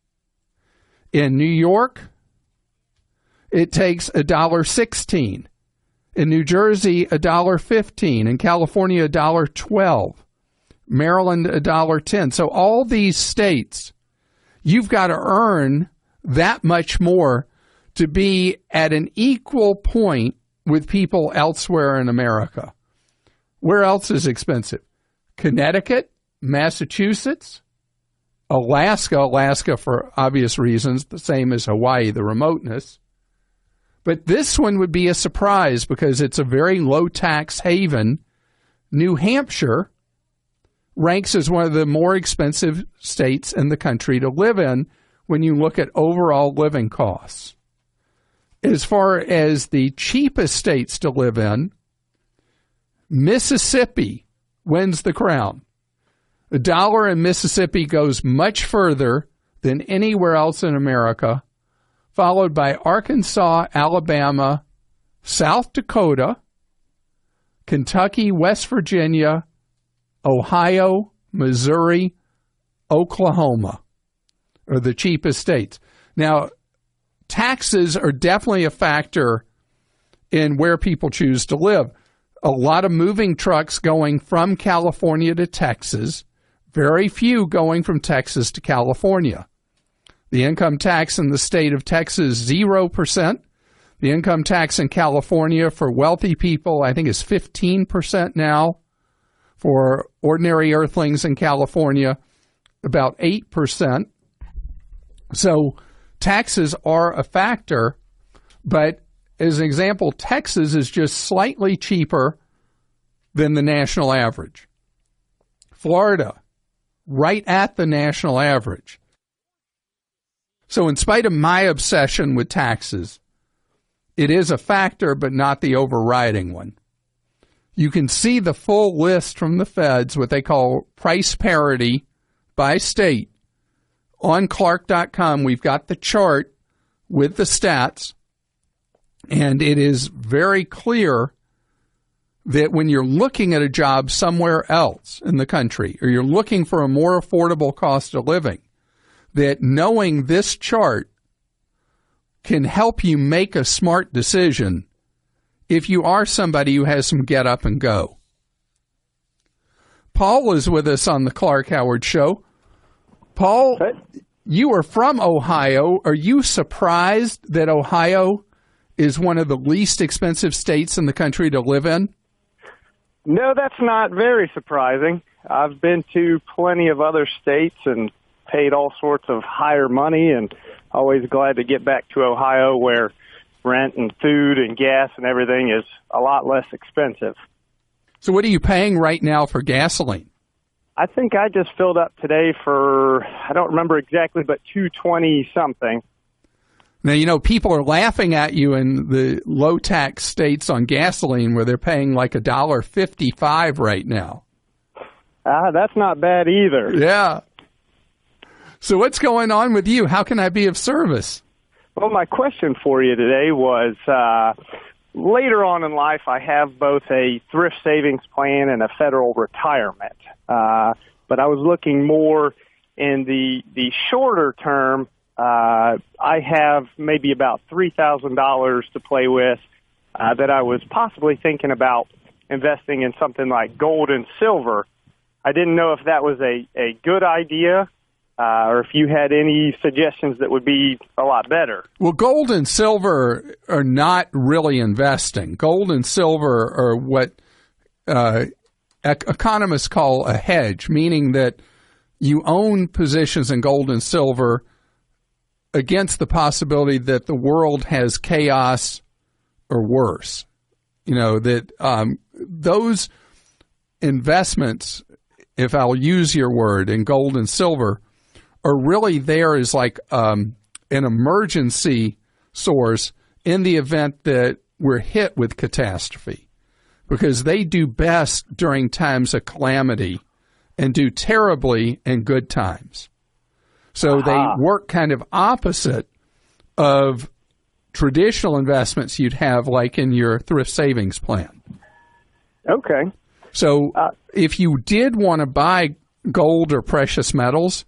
In New York, it takes $1.16. In New Jersey, $1.15. In California, $1.12. Maryland, $1.10. So all these states, you've got to earn that much more to be at an equal point with people elsewhere in America. Where else is expensive? Connecticut, Massachusetts, Alaska for obvious reasons, the same as Hawaii, the remoteness. But this one would be a surprise because it's a very low tax haven. New Hampshire ranks as one of the more expensive states in the country to live in when you look at overall living costs. As far as the cheapest states to live in, Mississippi wins the crown. $1 in Mississippi goes much further than anywhere else in America, followed by Arkansas, Alabama, South Dakota, Kentucky, West Virginia, Ohio, Missouri, Oklahoma are the cheapest states. Now, taxes are definitely a factor in where people choose to live. A lot of moving trucks going from California to Texas, very few going from Texas to California. The income tax in the state of Texas, 0%. The income tax in California for wealthy people, I think, is 15% now. For ordinary earthlings in California, about 8%. So taxes are a factor, but as an example, Texas is just slightly cheaper than the national average. Florida, right at the national average. So in spite of my obsession with taxes, it is a factor, but not the overriding one. You can see the full list from the feds, what they call price parity by state. On Clark.com, we've got the chart with the stats, and it is very clear that when you're looking at a job somewhere else in the country, or you're looking for a more affordable cost of living, that knowing this chart can help you make a smart decision if you are somebody who has some get up and go. Paul is with us on the Clank Howard Show. Paul, you are from Ohio. Are you surprised that Ohio is one of the least expensive states in the country to live in? No, that's not very surprising. I've been to plenty of other states and paid all sorts of higher money, and always glad to get back to Ohio where rent and food and gas and everything is a lot less expensive. So what are you paying right now for gasoline? I think I just filled up today for, I don't remember exactly, but $2.20 something. Now, you know, people are laughing at you in the low-tax states on gasoline where they're paying like $1.55 right now. That's not bad either. Yeah. So what's going on with you? How can I be of service? Well, my question for you today was, later on in life, I have both a thrift savings plan and a federal retirement. But I was looking more in the shorter term. I have maybe about $3,000 to play with that I was possibly thinking about investing in something like gold and silver. I didn't know if that was a good idea or if you had any suggestions that would be a lot better. Well, gold and silver are not really investing. Gold and silver are what economists call a hedge, meaning that you own positions in gold and silver against the possibility that the world has chaos or worse. You know, that those investments, if I'll use your word, in gold and silver, are really there as like an emergency source in the event that we're hit with catastrophe, because they do best during times of calamity and do terribly in good times. So they work kind of opposite of traditional investments you'd have like in your thrift savings plan. Okay. So if you did want to buy gold or precious metals,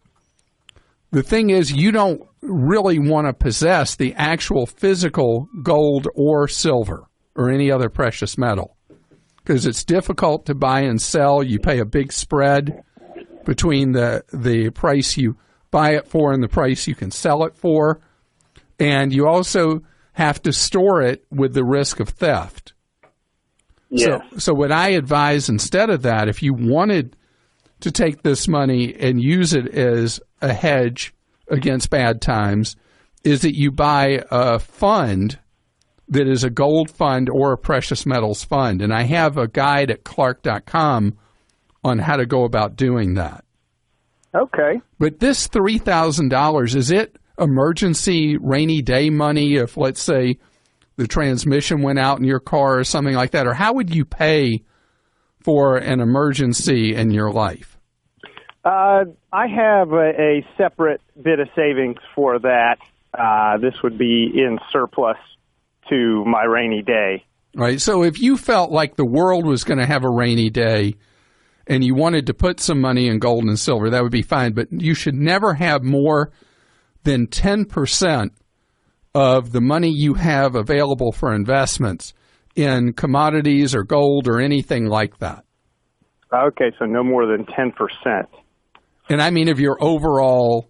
The thing is, you don't really want to possess the actual physical gold or silver or any other precious metal because it's difficult to buy and sell. You pay a big spread between the price you buy it for and the price you can sell it for. And you also have to store it with the risk of theft. Yeah. So what I advise instead of that, if you wanted to take this money and use it as a hedge against bad times, is that you buy a fund that is a gold fund or a precious metals fund. And I have a guide at Clark.com on how to go about doing that. Okay. But this $3,000, is it emergency rainy day money if, let's say, the transmission went out in your car or something like that? Or how would you pay for an emergency in your life? I have a separate bit of savings for that. This would be in surplus to my rainy day. Right. So if you felt like the world was going to have a rainy day and you wanted to put some money in gold and silver, that would be fine. But you should never have more than 10% of the money you have available for investments in commodities or gold or anything like that. Okay, so no more than 10%. And I mean of your overall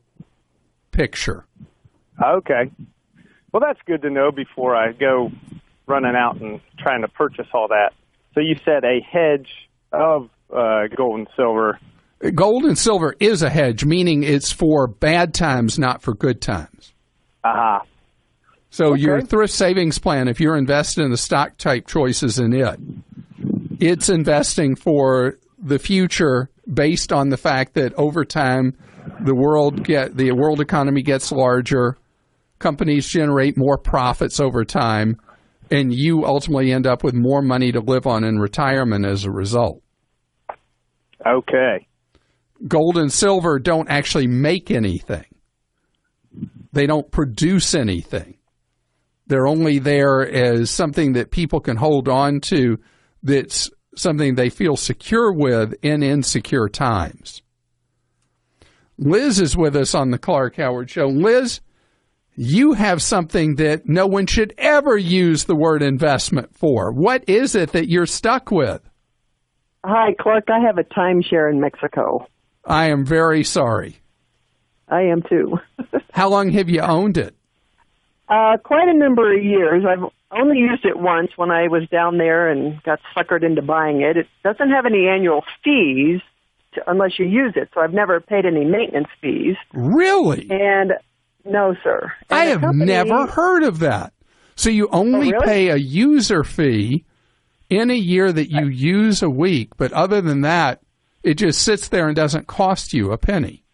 picture. Okay. Well, that's good to know before I go running out and trying to purchase all that. So you said a hedge of gold and silver. Gold and silver is a hedge, meaning it's for bad times, not for good times. Aha. So Okay. your thrift savings plan, if you're invested in the stock type choices in it, it's investing for the future based on the fact that over time the world economy gets larger, companies generate more profits over time, and you ultimately end up with more money to live on in retirement as a result. Okay. Gold and silver don't actually make anything. They don't produce anything. They're only there as something that people can hold on to that's something they feel secure with in insecure times. Liz is with us on the Clank Howard Show. Liz, you have something that no one should ever use the word investment for. What is it that you're stuck with? Hi, Clark. I have a timeshare in Mexico. I am very sorry. I am too. How long have you owned it? Quite a number of years. I've only used it once when I was down there and got suckered into buying it. It doesn't have any annual fees unless you use it, so I've never paid any maintenance fees. Really? And no, sir. And I have never heard of that. So you only pay a user fee in a year that you use a week, but other than that, it just sits there and doesn't cost you a penny.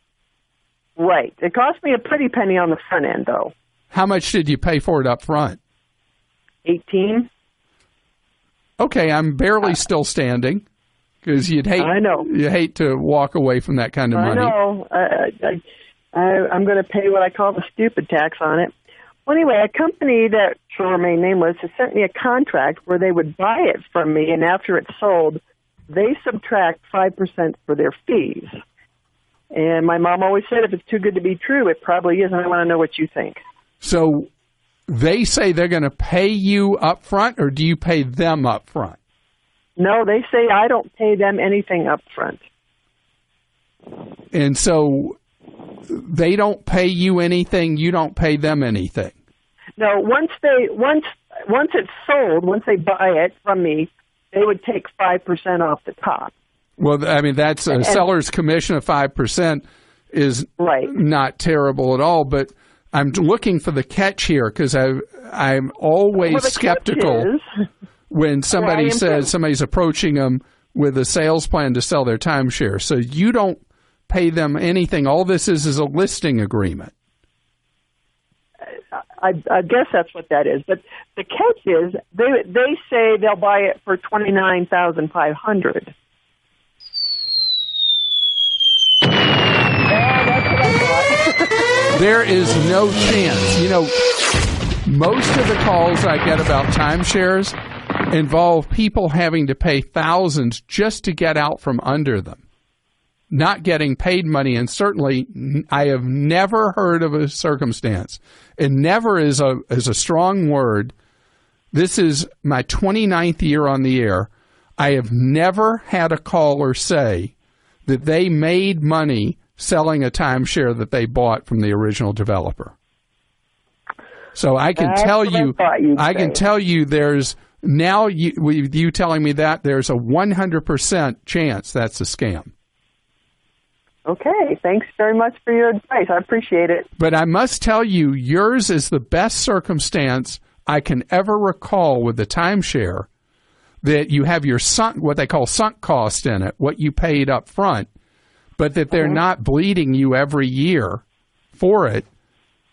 Right. It cost me a pretty penny on the front end, though. How much did you pay for it up front? $18. Okay, I'm barely still standing because you hate to walk away from that kind of money. I know. I'm going to pay what I call the stupid tax on it. Well, anyway, a company that shall remain nameless has sent me a contract where they would buy it from me, and after it's sold, they subtract 5% for their fees. And my mom always said if it's too good to be true, it probably is, and I want to know what you think. So they say they're going to pay you up front, or do you pay them up front? No, they say I don't pay them anything up front. And so they don't pay you anything, you don't pay them anything. No, once it's sold, once they buy it from me, they would take 5% off the top. Well, I mean, that's a seller's commission of 5% is not terrible at all, but I'm looking for the catch here because I'm always skeptical when somebody says somebody's approaching them with a sales plan to sell their timeshare. So you don't pay them anything. All this is a listing agreement. I guess that's what that is. But the catch is they say they'll buy it for $29,500. There is no chance. You know, most of the calls I get about timeshares involve people having to pay thousands just to get out from under them. not getting paid money, and certainly I have never heard of a circumstance, and never is a strong word. This is my 29th year on the air. I have never had a caller say that they made money selling a timeshare that they bought from the original developer. So I can tell you there's now with you telling me that there's a 100% chance that's a scam. Okay, thanks very much for your advice. I appreciate it. But I must tell you, yours is the best circumstance I can ever recall with the timeshare, that you have your what they call sunk cost in it, what you paid up front, but that they're not bleeding you every year for it.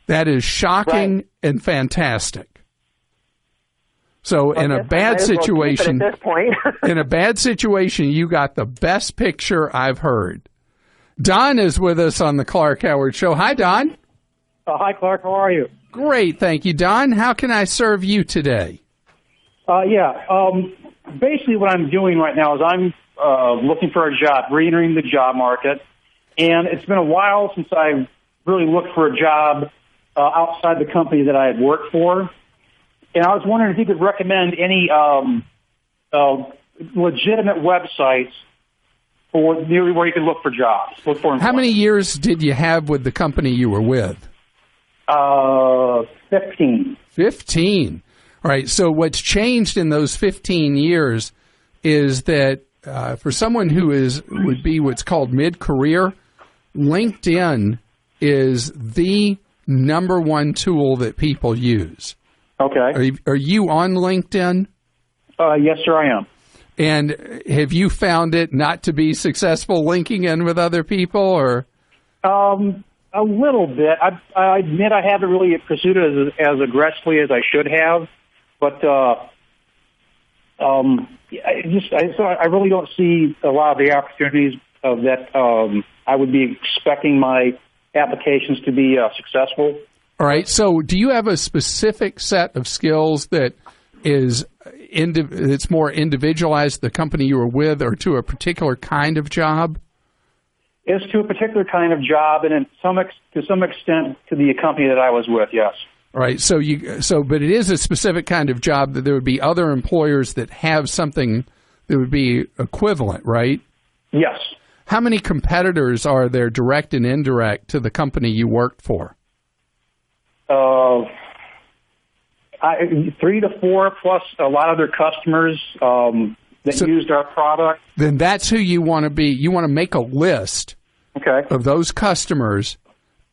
That is shocking and fantastic. So in a bad situation, at this point. in a bad situation, you got the best picture I've heard. Don is with us on the Clark Howard Show. Hi, Don. Hi, Clark. How are you? Great, thank you, Don. How can I serve you today? Basically what I'm doing right now is I'm looking for a job, re-entering the job market, and it's been a while since I really looked for a job outside the company that I had worked for. And I was wondering if you could recommend any legitimate websites for where you can look for jobs. How many years did you have with the company you were with? 15. 15. All right. So what's changed in those 15 years is that for someone who would be what's called mid-career, LinkedIn is the number one tool that people use. Okay. Are you on LinkedIn? Yes, sir, I am. And have you found it not to be successful linking in with other people, or? A little bit. I admit I haven't really pursued it as aggressively as I should have, but I really don't see a lot of the opportunities that I would be expecting my applications to be successful. All right. So, do you have a specific set of skills that is it's more individualized to the company you were with, or to a particular kind of job? It's to a particular kind of job, and to some extent to the company that I was with. Yes. All right. But it is a specific kind of job that there would be other employers that have something that would be equivalent, right? Yes. How many competitors are there, direct and indirect, to the company you worked for? 3 to 4, plus a lot of their customers that used our product. Then that's who you want to be. You want to make a list of those customers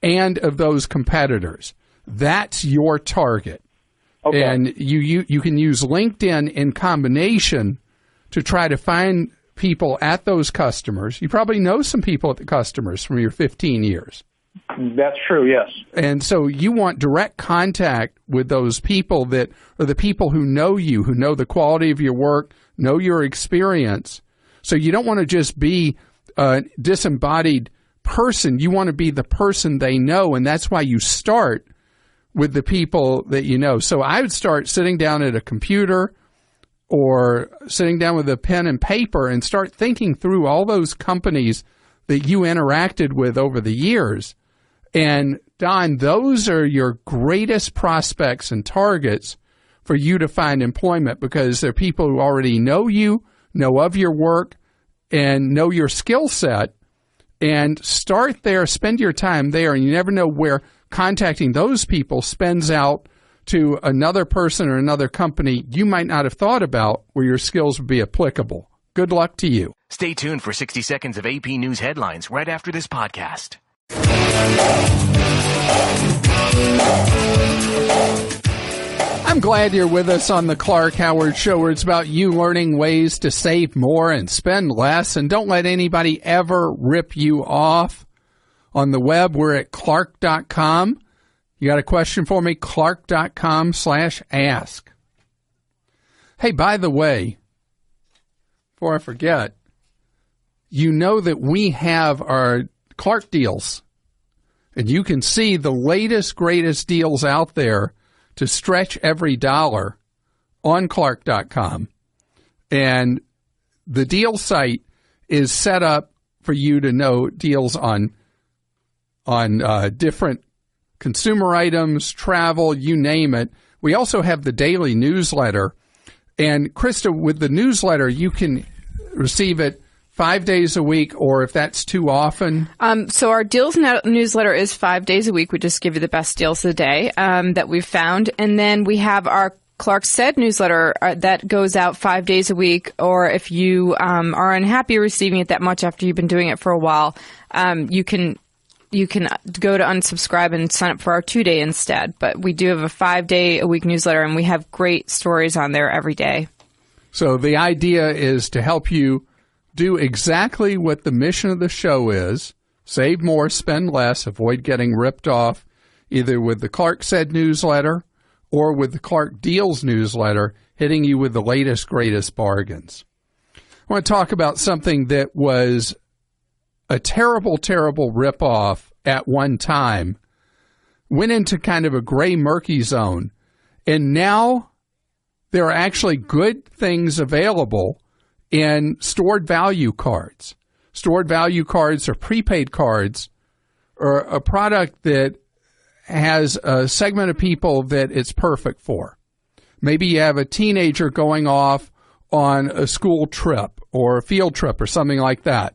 and of those competitors. That's your target. Okay. And you can use LinkedIn in combination to try to find people at those customers. You probably know some people at the customers from your 15 years. That's true, yes. And so you want direct contact with those people that are the people who know you, who know the quality of your work, know your experience. So you don't want to just be a disembodied person. You want to be the person they know, and that's why you start with the people that you know. So I would start sitting down at a computer or sitting down with a pen and paper and start thinking through all those companies that you interacted with over the years. And, Don, those are your greatest prospects and targets for you to find employment, because they're people who already know you, know of your work, and know your skill set. And start there, spend your time there, and you never know where contacting those people spends out to another person or another company you might not have thought about where your skills would be applicable. Good luck to you. Stay tuned for 60 seconds of AP News headlines right after this podcast. I'm glad you're with us on the Clark Howard Show, where it's about you learning ways to save more and spend less, and don't let anybody ever rip you off. On the web, we're at clark.com. You got a question for me? clark.com/ask. Hey, by the way, before I forget, you know that we have our Clark deals, and you can see the latest, greatest deals out there to stretch every dollar on clark.com. And the deal site is set up for you to know deals on different consumer items, travel, you name it. We also have the daily newsletter. And Krista, with the newsletter, you can receive it 5 days a week, or if that's too often? So our deals newsletter is 5 days a week. We just give you the best deals of the day that we've found. And then we have our Clark Said newsletter that goes out 5 days a week, or if you are unhappy receiving it that much after you've been doing it for a while, you can go to unsubscribe and sign up for our 2-day instead. But we do have a 5-day-a-week newsletter, and we have great stories on there every day. So the idea is to help you do exactly what the mission of the show is: save more, spend less, avoid getting ripped off, either with the Clark Said newsletter or with the Clark Deals newsletter, hitting you with the latest, greatest bargains. I want to talk about something that was a terrible, terrible ripoff at one time, went into kind of a gray, murky zone, and now there are actually good things available in stored value cards. Stored value cards or prepaid cards are a product that has a segment of people that it's perfect for. Maybe you have a teenager going off on a school trip or a field trip or something like that,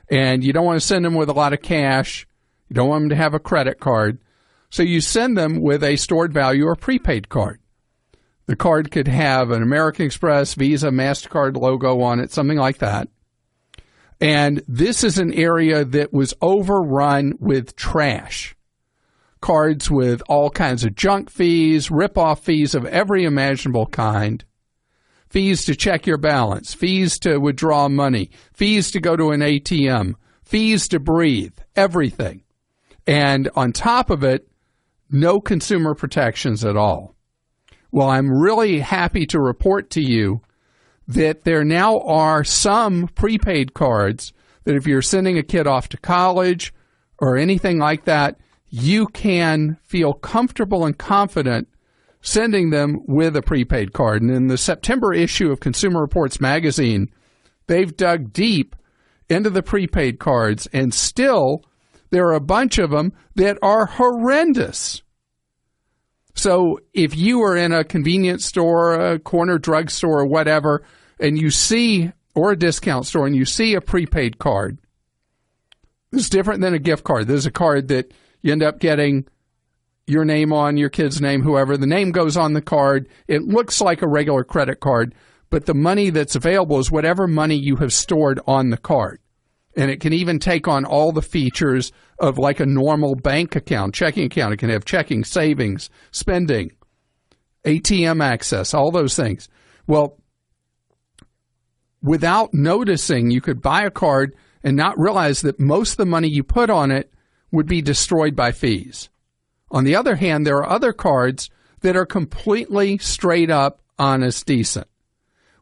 and you don't want to send them with a lot of cash. You don't want them to have a credit card. So you send them with a stored value or prepaid card. The card could have an American Express, Visa, MasterCard logo on it, something like that. And this is an area that was overrun with trash. Cards with all kinds of junk fees, rip-off fees of every imaginable kind, fees to check your balance, fees to withdraw money, fees to go to an ATM, fees to breathe, everything. And on top of it, no consumer protections at all. Well, I'm really happy to report to you that there now are some prepaid cards that if you're sending a kid off to college or anything like that, you can feel comfortable and confident sending them with a prepaid card. And in the September issue of Consumer Reports magazine, they've dug deep into the prepaid cards, and still there are a bunch of them that are horrendous. So if you are in a convenience store, a corner drugstore, or whatever, and you see, or a discount store, and you see a prepaid card, it's different than a gift card. There's a card that you end up getting your name on, your kid's name, whoever. The name goes on the card. It looks like a regular credit card, but the money that's available is whatever money you have stored on the card. And it can even take on all the features of like a normal bank account, checking account. It can have checking, savings, spending, ATM access, all those things. Well, without noticing, you could buy a card and not realize that most of the money you put on it would be destroyed by fees. On the other hand, there are other cards that are completely straight up, honest, decent.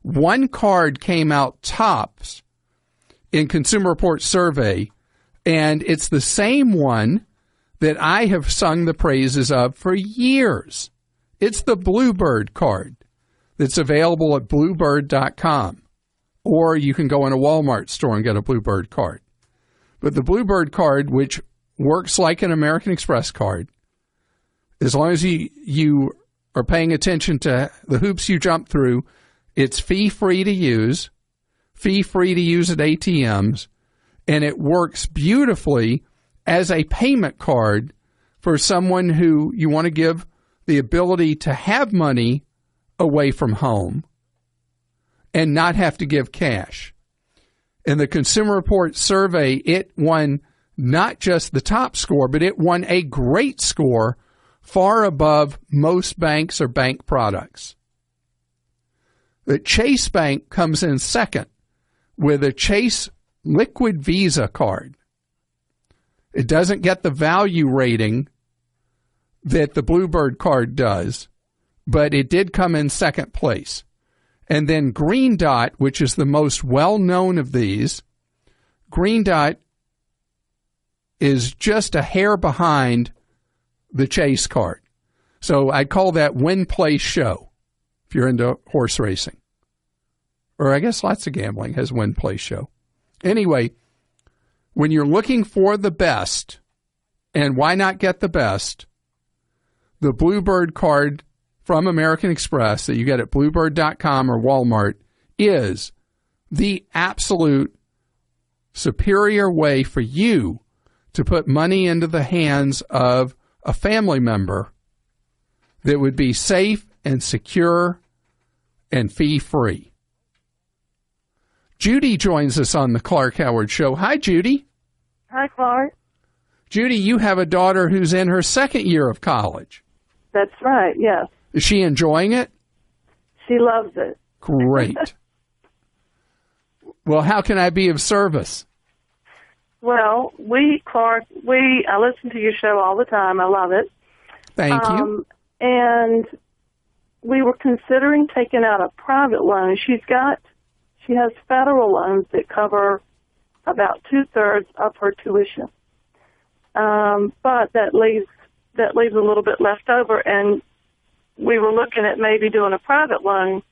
One card came out tops in Consumer Reports survey, and it's the same one that I have sung the praises of for years. It's the Bluebird card that's available at bluebird.com, or you can go in a Walmart store and get a Bluebird card. But the Bluebird card, which works like an American Express card, as long as you are paying attention to the hoops you jump through, it's fee-free to use at ATMs, and it works beautifully as a payment card for someone who you want to give the ability to have money away from home and not have to give cash. In the Consumer Reports survey, it won not just the top score, but it won a great score, far above most banks or bank products. The Chase Bank comes in second with a Chase Liquid Visa card. It doesn't get the value rating that the Bluebird card does, but it did come in second place. And then Green Dot, which is the most well-known of these, Green Dot is just a hair behind the Chase card. So I'd call that win, play, show if you're into horse racing. Or I guess lots of gambling has win, play, show. Anyway, when you're looking for the best, and why not get the best, the Bluebird card from American Express that you get at Bluebird.com or Walmart is the absolute superior way for you to put money into the hands of a family member that would be safe and secure and fee-free. Judy joins us on the Clark Howard Show. Hi, Judy. Hi, Clark. Judy, you have a daughter who's in her second year of college. That's right, yes. Is she enjoying it? She loves it. Great. Well, how can I be of service? Well, Clark, I listen to your show all the time. I love it. Thank you. And we were considering taking out a private loan. She has federal loans that cover about 2/3 of her tuition. But that leaves a little bit left over, and we were looking at maybe doing a private loan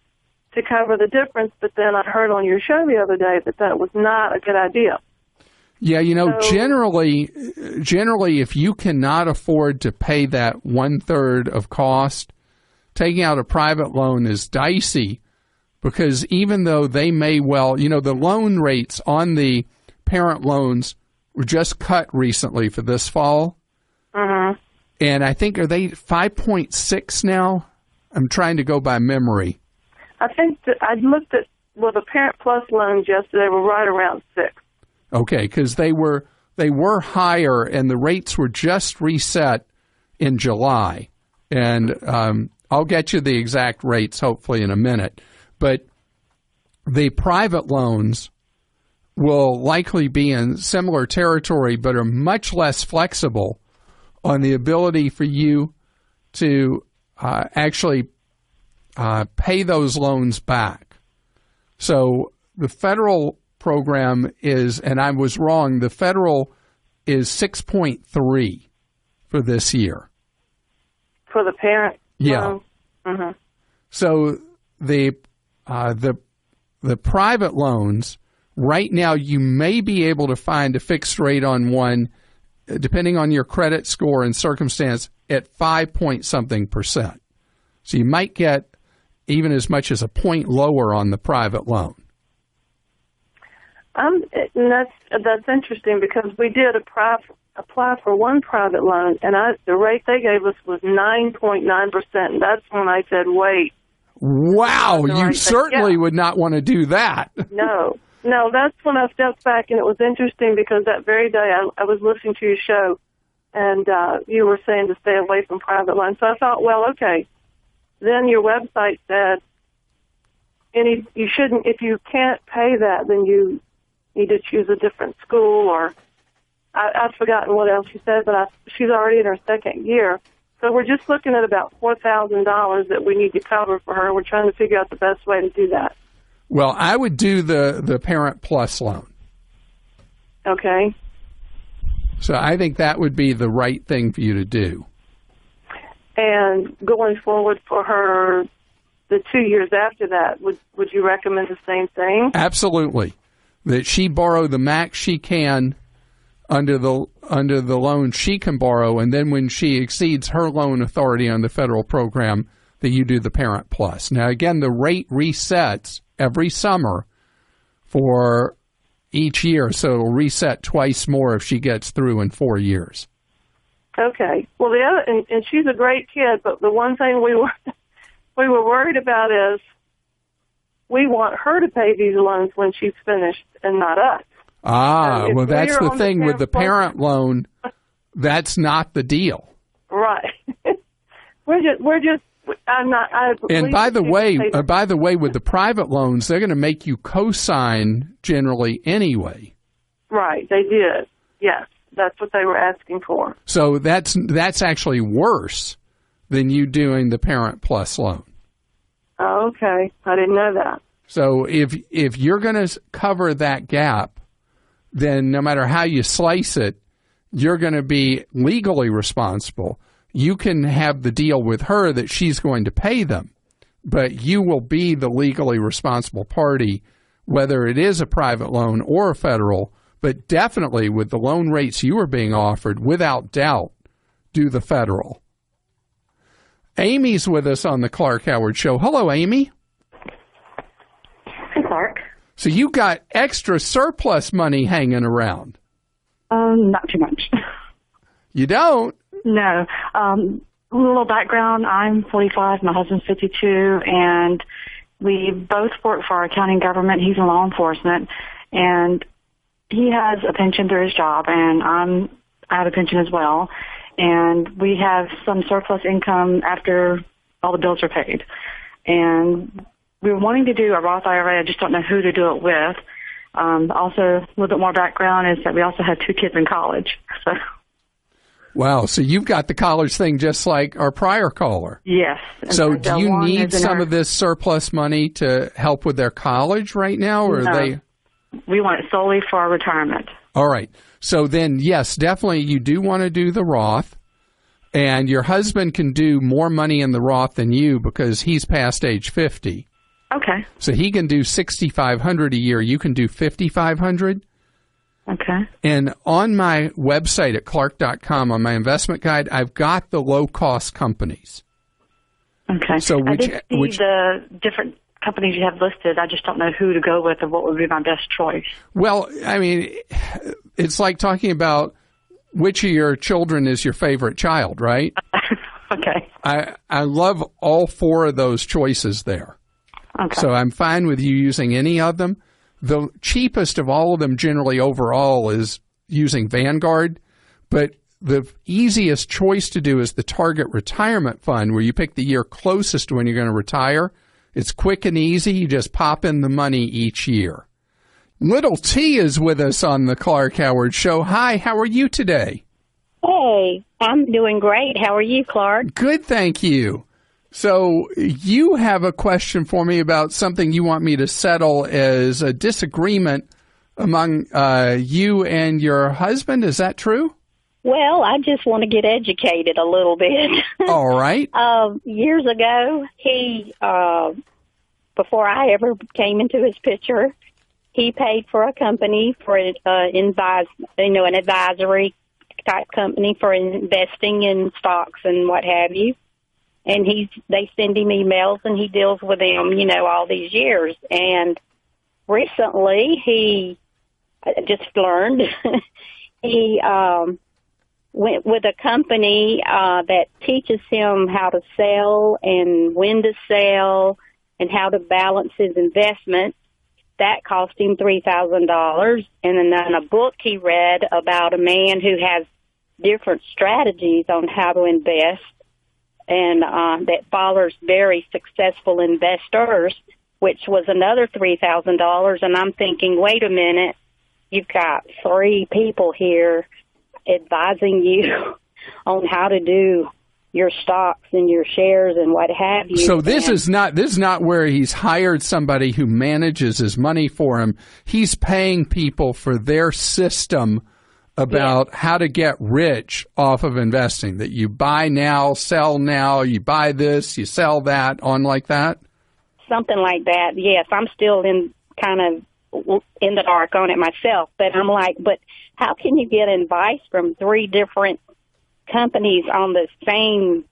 to cover the difference, but then I heard on your show the other day that was not a good idea. Yeah, generally, if you cannot afford to pay that 1/3 of cost, taking out a private loan is dicey, because even though they may well, the loan rates on the parent loans were just cut recently for this fall. Mm-hmm. And I think, are they 5.6 now? I'm trying to go by memory. I think that I looked at, the Parent Plus loans yesterday were right around 6. Okay, because they were higher, and the rates were just reset in July. And I'll get you the exact rates hopefully in a minute. But the private loans will likely be in similar territory, but are much less flexible on the ability for you to actually pay those loans back. So the federal program is, and I was wrong, the federal is 6.3 for this year. For the parent? Yeah. Mm-hmm. So the private loans, right now you may be able to find a fixed rate on one, depending on your credit score and circumstance, at 5-point-something%. So you might get even as much as a point lower on the private loan. And that's interesting, because we did apply for one private loan, and the rate they gave us was 9.9%. That's when I said, wait. Wow, you certainly would not want to do that. No, that's when I stepped back, and it was interesting because that very day I was listening to your show, and you were saying to stay away from private loans. So I thought, well, okay. Then your website said you shouldn't, if you can't pay that, then you need to choose a different school, or I've forgotten what else she said, but she's already in her second year. So we're just looking at about $4,000 that we need to cover for her. We're trying to figure out the best way to do that. Well, I would do the Parent Plus loan. Okay. So I think that would be the right thing for you to do. And going forward for her, the 2 years after that, would you recommend the same thing? Absolutely. That she borrow the max she can under the loan she can borrow, and then when she exceeds her loan authority on the federal program, that you do the Parent Plus. Now, again, the rate resets every summer for each year, so it'll reset twice more if she gets through in 4 years. Okay. Well, the other, and she's a great kid, but the one thing we were worried about is we want her to pay these loans when she's finished, and not us. Well, that's the thing with the parent loan. That's not the deal. Right. we're just. I'm not. And by the way, with the private loans, they're going to make you co-sign generally anyway. Right. They did. Yes, that's what they were asking for. So that's actually worse than you doing the Parent Plus loan. Oh, okay. I didn't know that. So if you're going to cover that gap, then no matter how you slice it, you're going to be legally responsible. You can have the deal with her that she's going to pay them, but you will be the legally responsible party, whether it is a private loan or a federal, But definitely with the loan rates you are being offered, without doubt, do the federal. Amy's with us on the Clark Howard Show. Hello, Amy. Hey, Clark. So you got extra surplus money hanging around. Not too much. You don't? No. A little background. I'm 45. My husband's 52, and we both work for our county government. He's in law enforcement, and he has a pension through his job, and I have a pension as well. And we have some surplus income after all the bills are paid. And we're wanting to do a Roth IRA. I just don't know who to do it with. Also, a little bit more background is that we also have 2 kids in college. So. Wow. So you've got the college thing just like our prior caller. Yes. So do you need some of this surplus money to help with their college right now? Or No. are they? We want it solely for our retirement. All right. So then, yes, definitely you do want to do the Roth. And your husband can do more money in the Roth than you because he's past age 50. Okay. So he can do $6,500 a year. You can do $5,500. Okay. And on my website at clark.com, on my investment guide, I've got the low-cost companies. Okay. So I did see the different companies you have listed. I just don't know who to go with or what would be my best choice. Well, I mean, it's like talking about which of your children is your favorite child, right? Okay. I love all 4 of those choices there. Okay. So I'm fine with you using any of them. The cheapest of all of them generally overall is using Vanguard, but the easiest choice to do is the Target Retirement Fund, where you pick the year closest to when you're going to retire. It's quick and easy. You just pop in the money each year. Little T is with us on the Clark Howard Show. Hi, how are you today? Hey, I'm doing great. How are you, Clark? Good, thank you. So you have a question for me about something you want me to settle as a disagreement among you and your husband. Is that true? Well, I just want to get educated a little bit. All right. Years ago, he, before I ever came into his picture, he paid for a company for an advisory type company for investing in stocks and what have you. And they send him emails and he deals with them, all these years. And recently I just learned, he went with a company that teaches him how to sell and when to sell and how to balance his investments. That cost him $3,000. And then a book he read about a man who has different strategies on how to invest and that follows very successful investors, which was another $3,000. And I'm thinking, wait a minute, you've got 3 people here advising you on how to do your stocks and your shares and what have you. So this is not where he's hired somebody who manages his money for him. He's paying people for their system about how to get rich off of investing, that you buy now, sell now, you buy this, you sell that, on like that? Something like that, yes. I'm still in the dark on it myself, but I'm like, but how can you get advice from 3 different companies on the same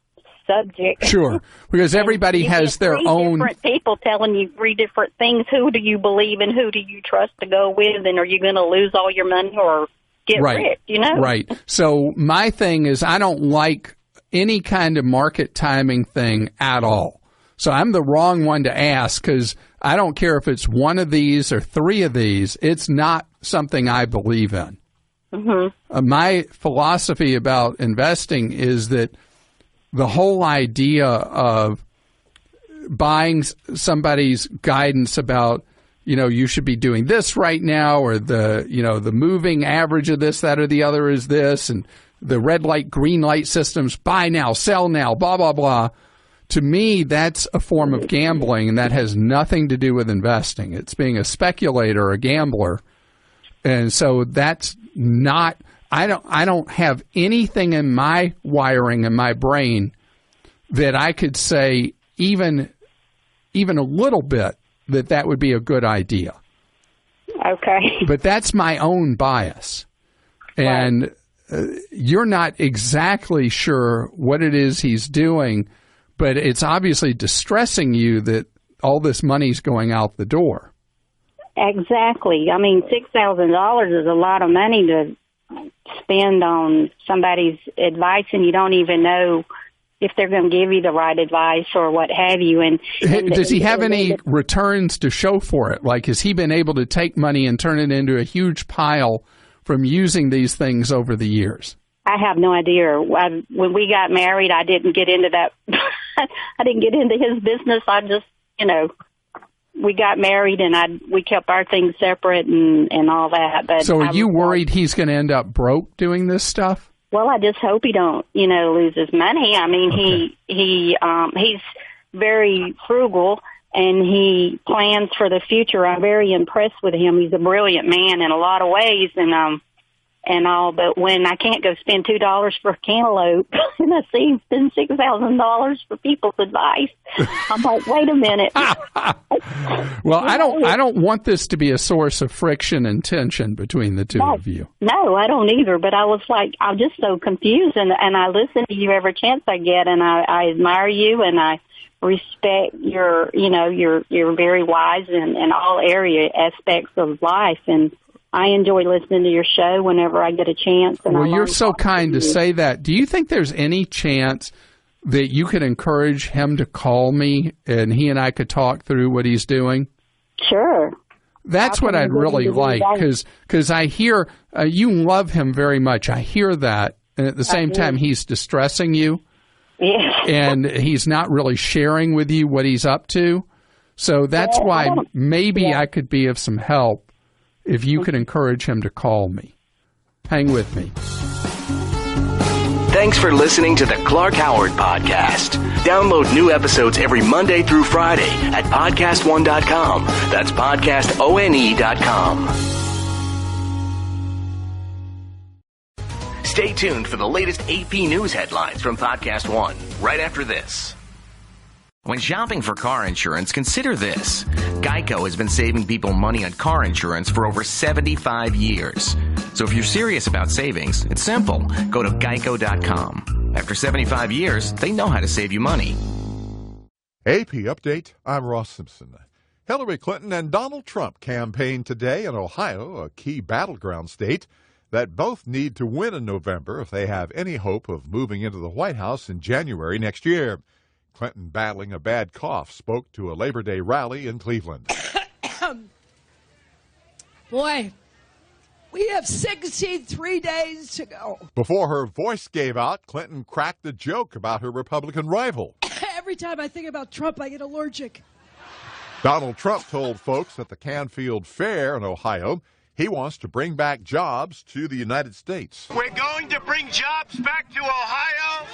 subject? Sure, because everybody has their own. Different people telling you 3 different things. Who do you believe in? Who do you trust to go with? And are you going to lose all your money or get rich, Right. So my thing is I don't like any kind of market timing thing at all. So I'm the wrong one to ask because I don't care if it's 1 of these or 3 of these. It's not something I believe in. Mm-hmm. My philosophy about investing is that the whole idea of buying somebody's guidance about you should be doing this right now, or the moving average of this, that, or the other is this, and the red light, green light systems, buy now, sell now, blah, blah, blah. To me, that's a form of gambling, and that has nothing to do with investing. It's being a speculator, a gambler. And so that's not, I don't have anything in my wiring in my brain that I could say even a little bit that would be a good idea. Okay. But that's my own bias. And you're not exactly sure what it is he's doing, but it's obviously distressing you that all this money's going out the door. Exactly. I mean, $6,000 is a lot of money to spend on somebody's advice, and you don't even know if they're going to give you the right advice or what have you. And does he have any returns to show for it? Like, has he been able to take money and turn it into a huge pile from using these things over the years? I have no idea. When we got married, I didn't get into that. I didn't get into his business. I just, we got married and we kept our things separate and all that. But so are you worried he's going to end up broke doing this stuff? Well, I just hope he don't, lose his money. I mean, okay. He's very frugal and he plans for the future. I'm very impressed with him. He's a brilliant man in a lot of ways and all, but when I can't go spend $2 for a cantaloupe and I see him spend $6,000 for people's advice, I'm like, wait a minute. Well, I don't want this to be a source of friction and tension between the two of you. No, I don't either, but I was like, I'm just so confused and I listen to you every chance I get and I admire you and I respect you're very wise in all aspects of life, and I enjoy listening to your show whenever I get a chance. And well, you're so kind to say that. Do you think there's any chance that you could encourage him to call me and he and I could talk through what he's doing? Sure. That's what I'd really like, because I hear you love him very much. I hear that, and at the same time, he's distressing you. Yeah. And he's not really sharing with you what he's up to. So that's why maybe I could be of some help if you could encourage him to call me. Hang with me. Thanks for listening to the Clark Howard Podcast. Download new episodes every Monday through Friday at podcastone.com. That's podcastone.com. Stay tuned for the latest AP News headlines from Podcast One right after this. When shopping for car insurance, consider this. Geico has been saving people money on car insurance for over 75 years. So if you're serious about savings, it's simple. Go to geico.com. After 75 years, they know how to save you money. AP Update, I'm Ross Simpson. Hillary Clinton and Donald Trump campaigned today in Ohio, a key battleground state that both need to win in November if they have any hope of moving into the White House in January next year. Clinton, battling a bad cough, spoke to a Labor Day rally in Cleveland. Boy, we have 63 days to go. Before her voice gave out, Clinton cracked a joke about her Republican rival. Every time I think about Trump, I get allergic. Donald Trump told folks at the Canfield Fair in Ohio he wants to bring back jobs to the United States. We're going to bring jobs back to Ohio.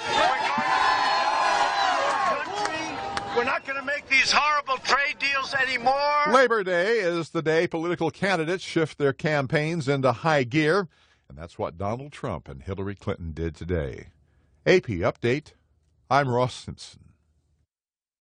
We're not going to make these horrible trade deals anymore. Labor Day is the day political candidates shift their campaigns into high gear, and that's what Donald Trump and Hillary Clinton did today. AP Update, I'm Ross Simpson.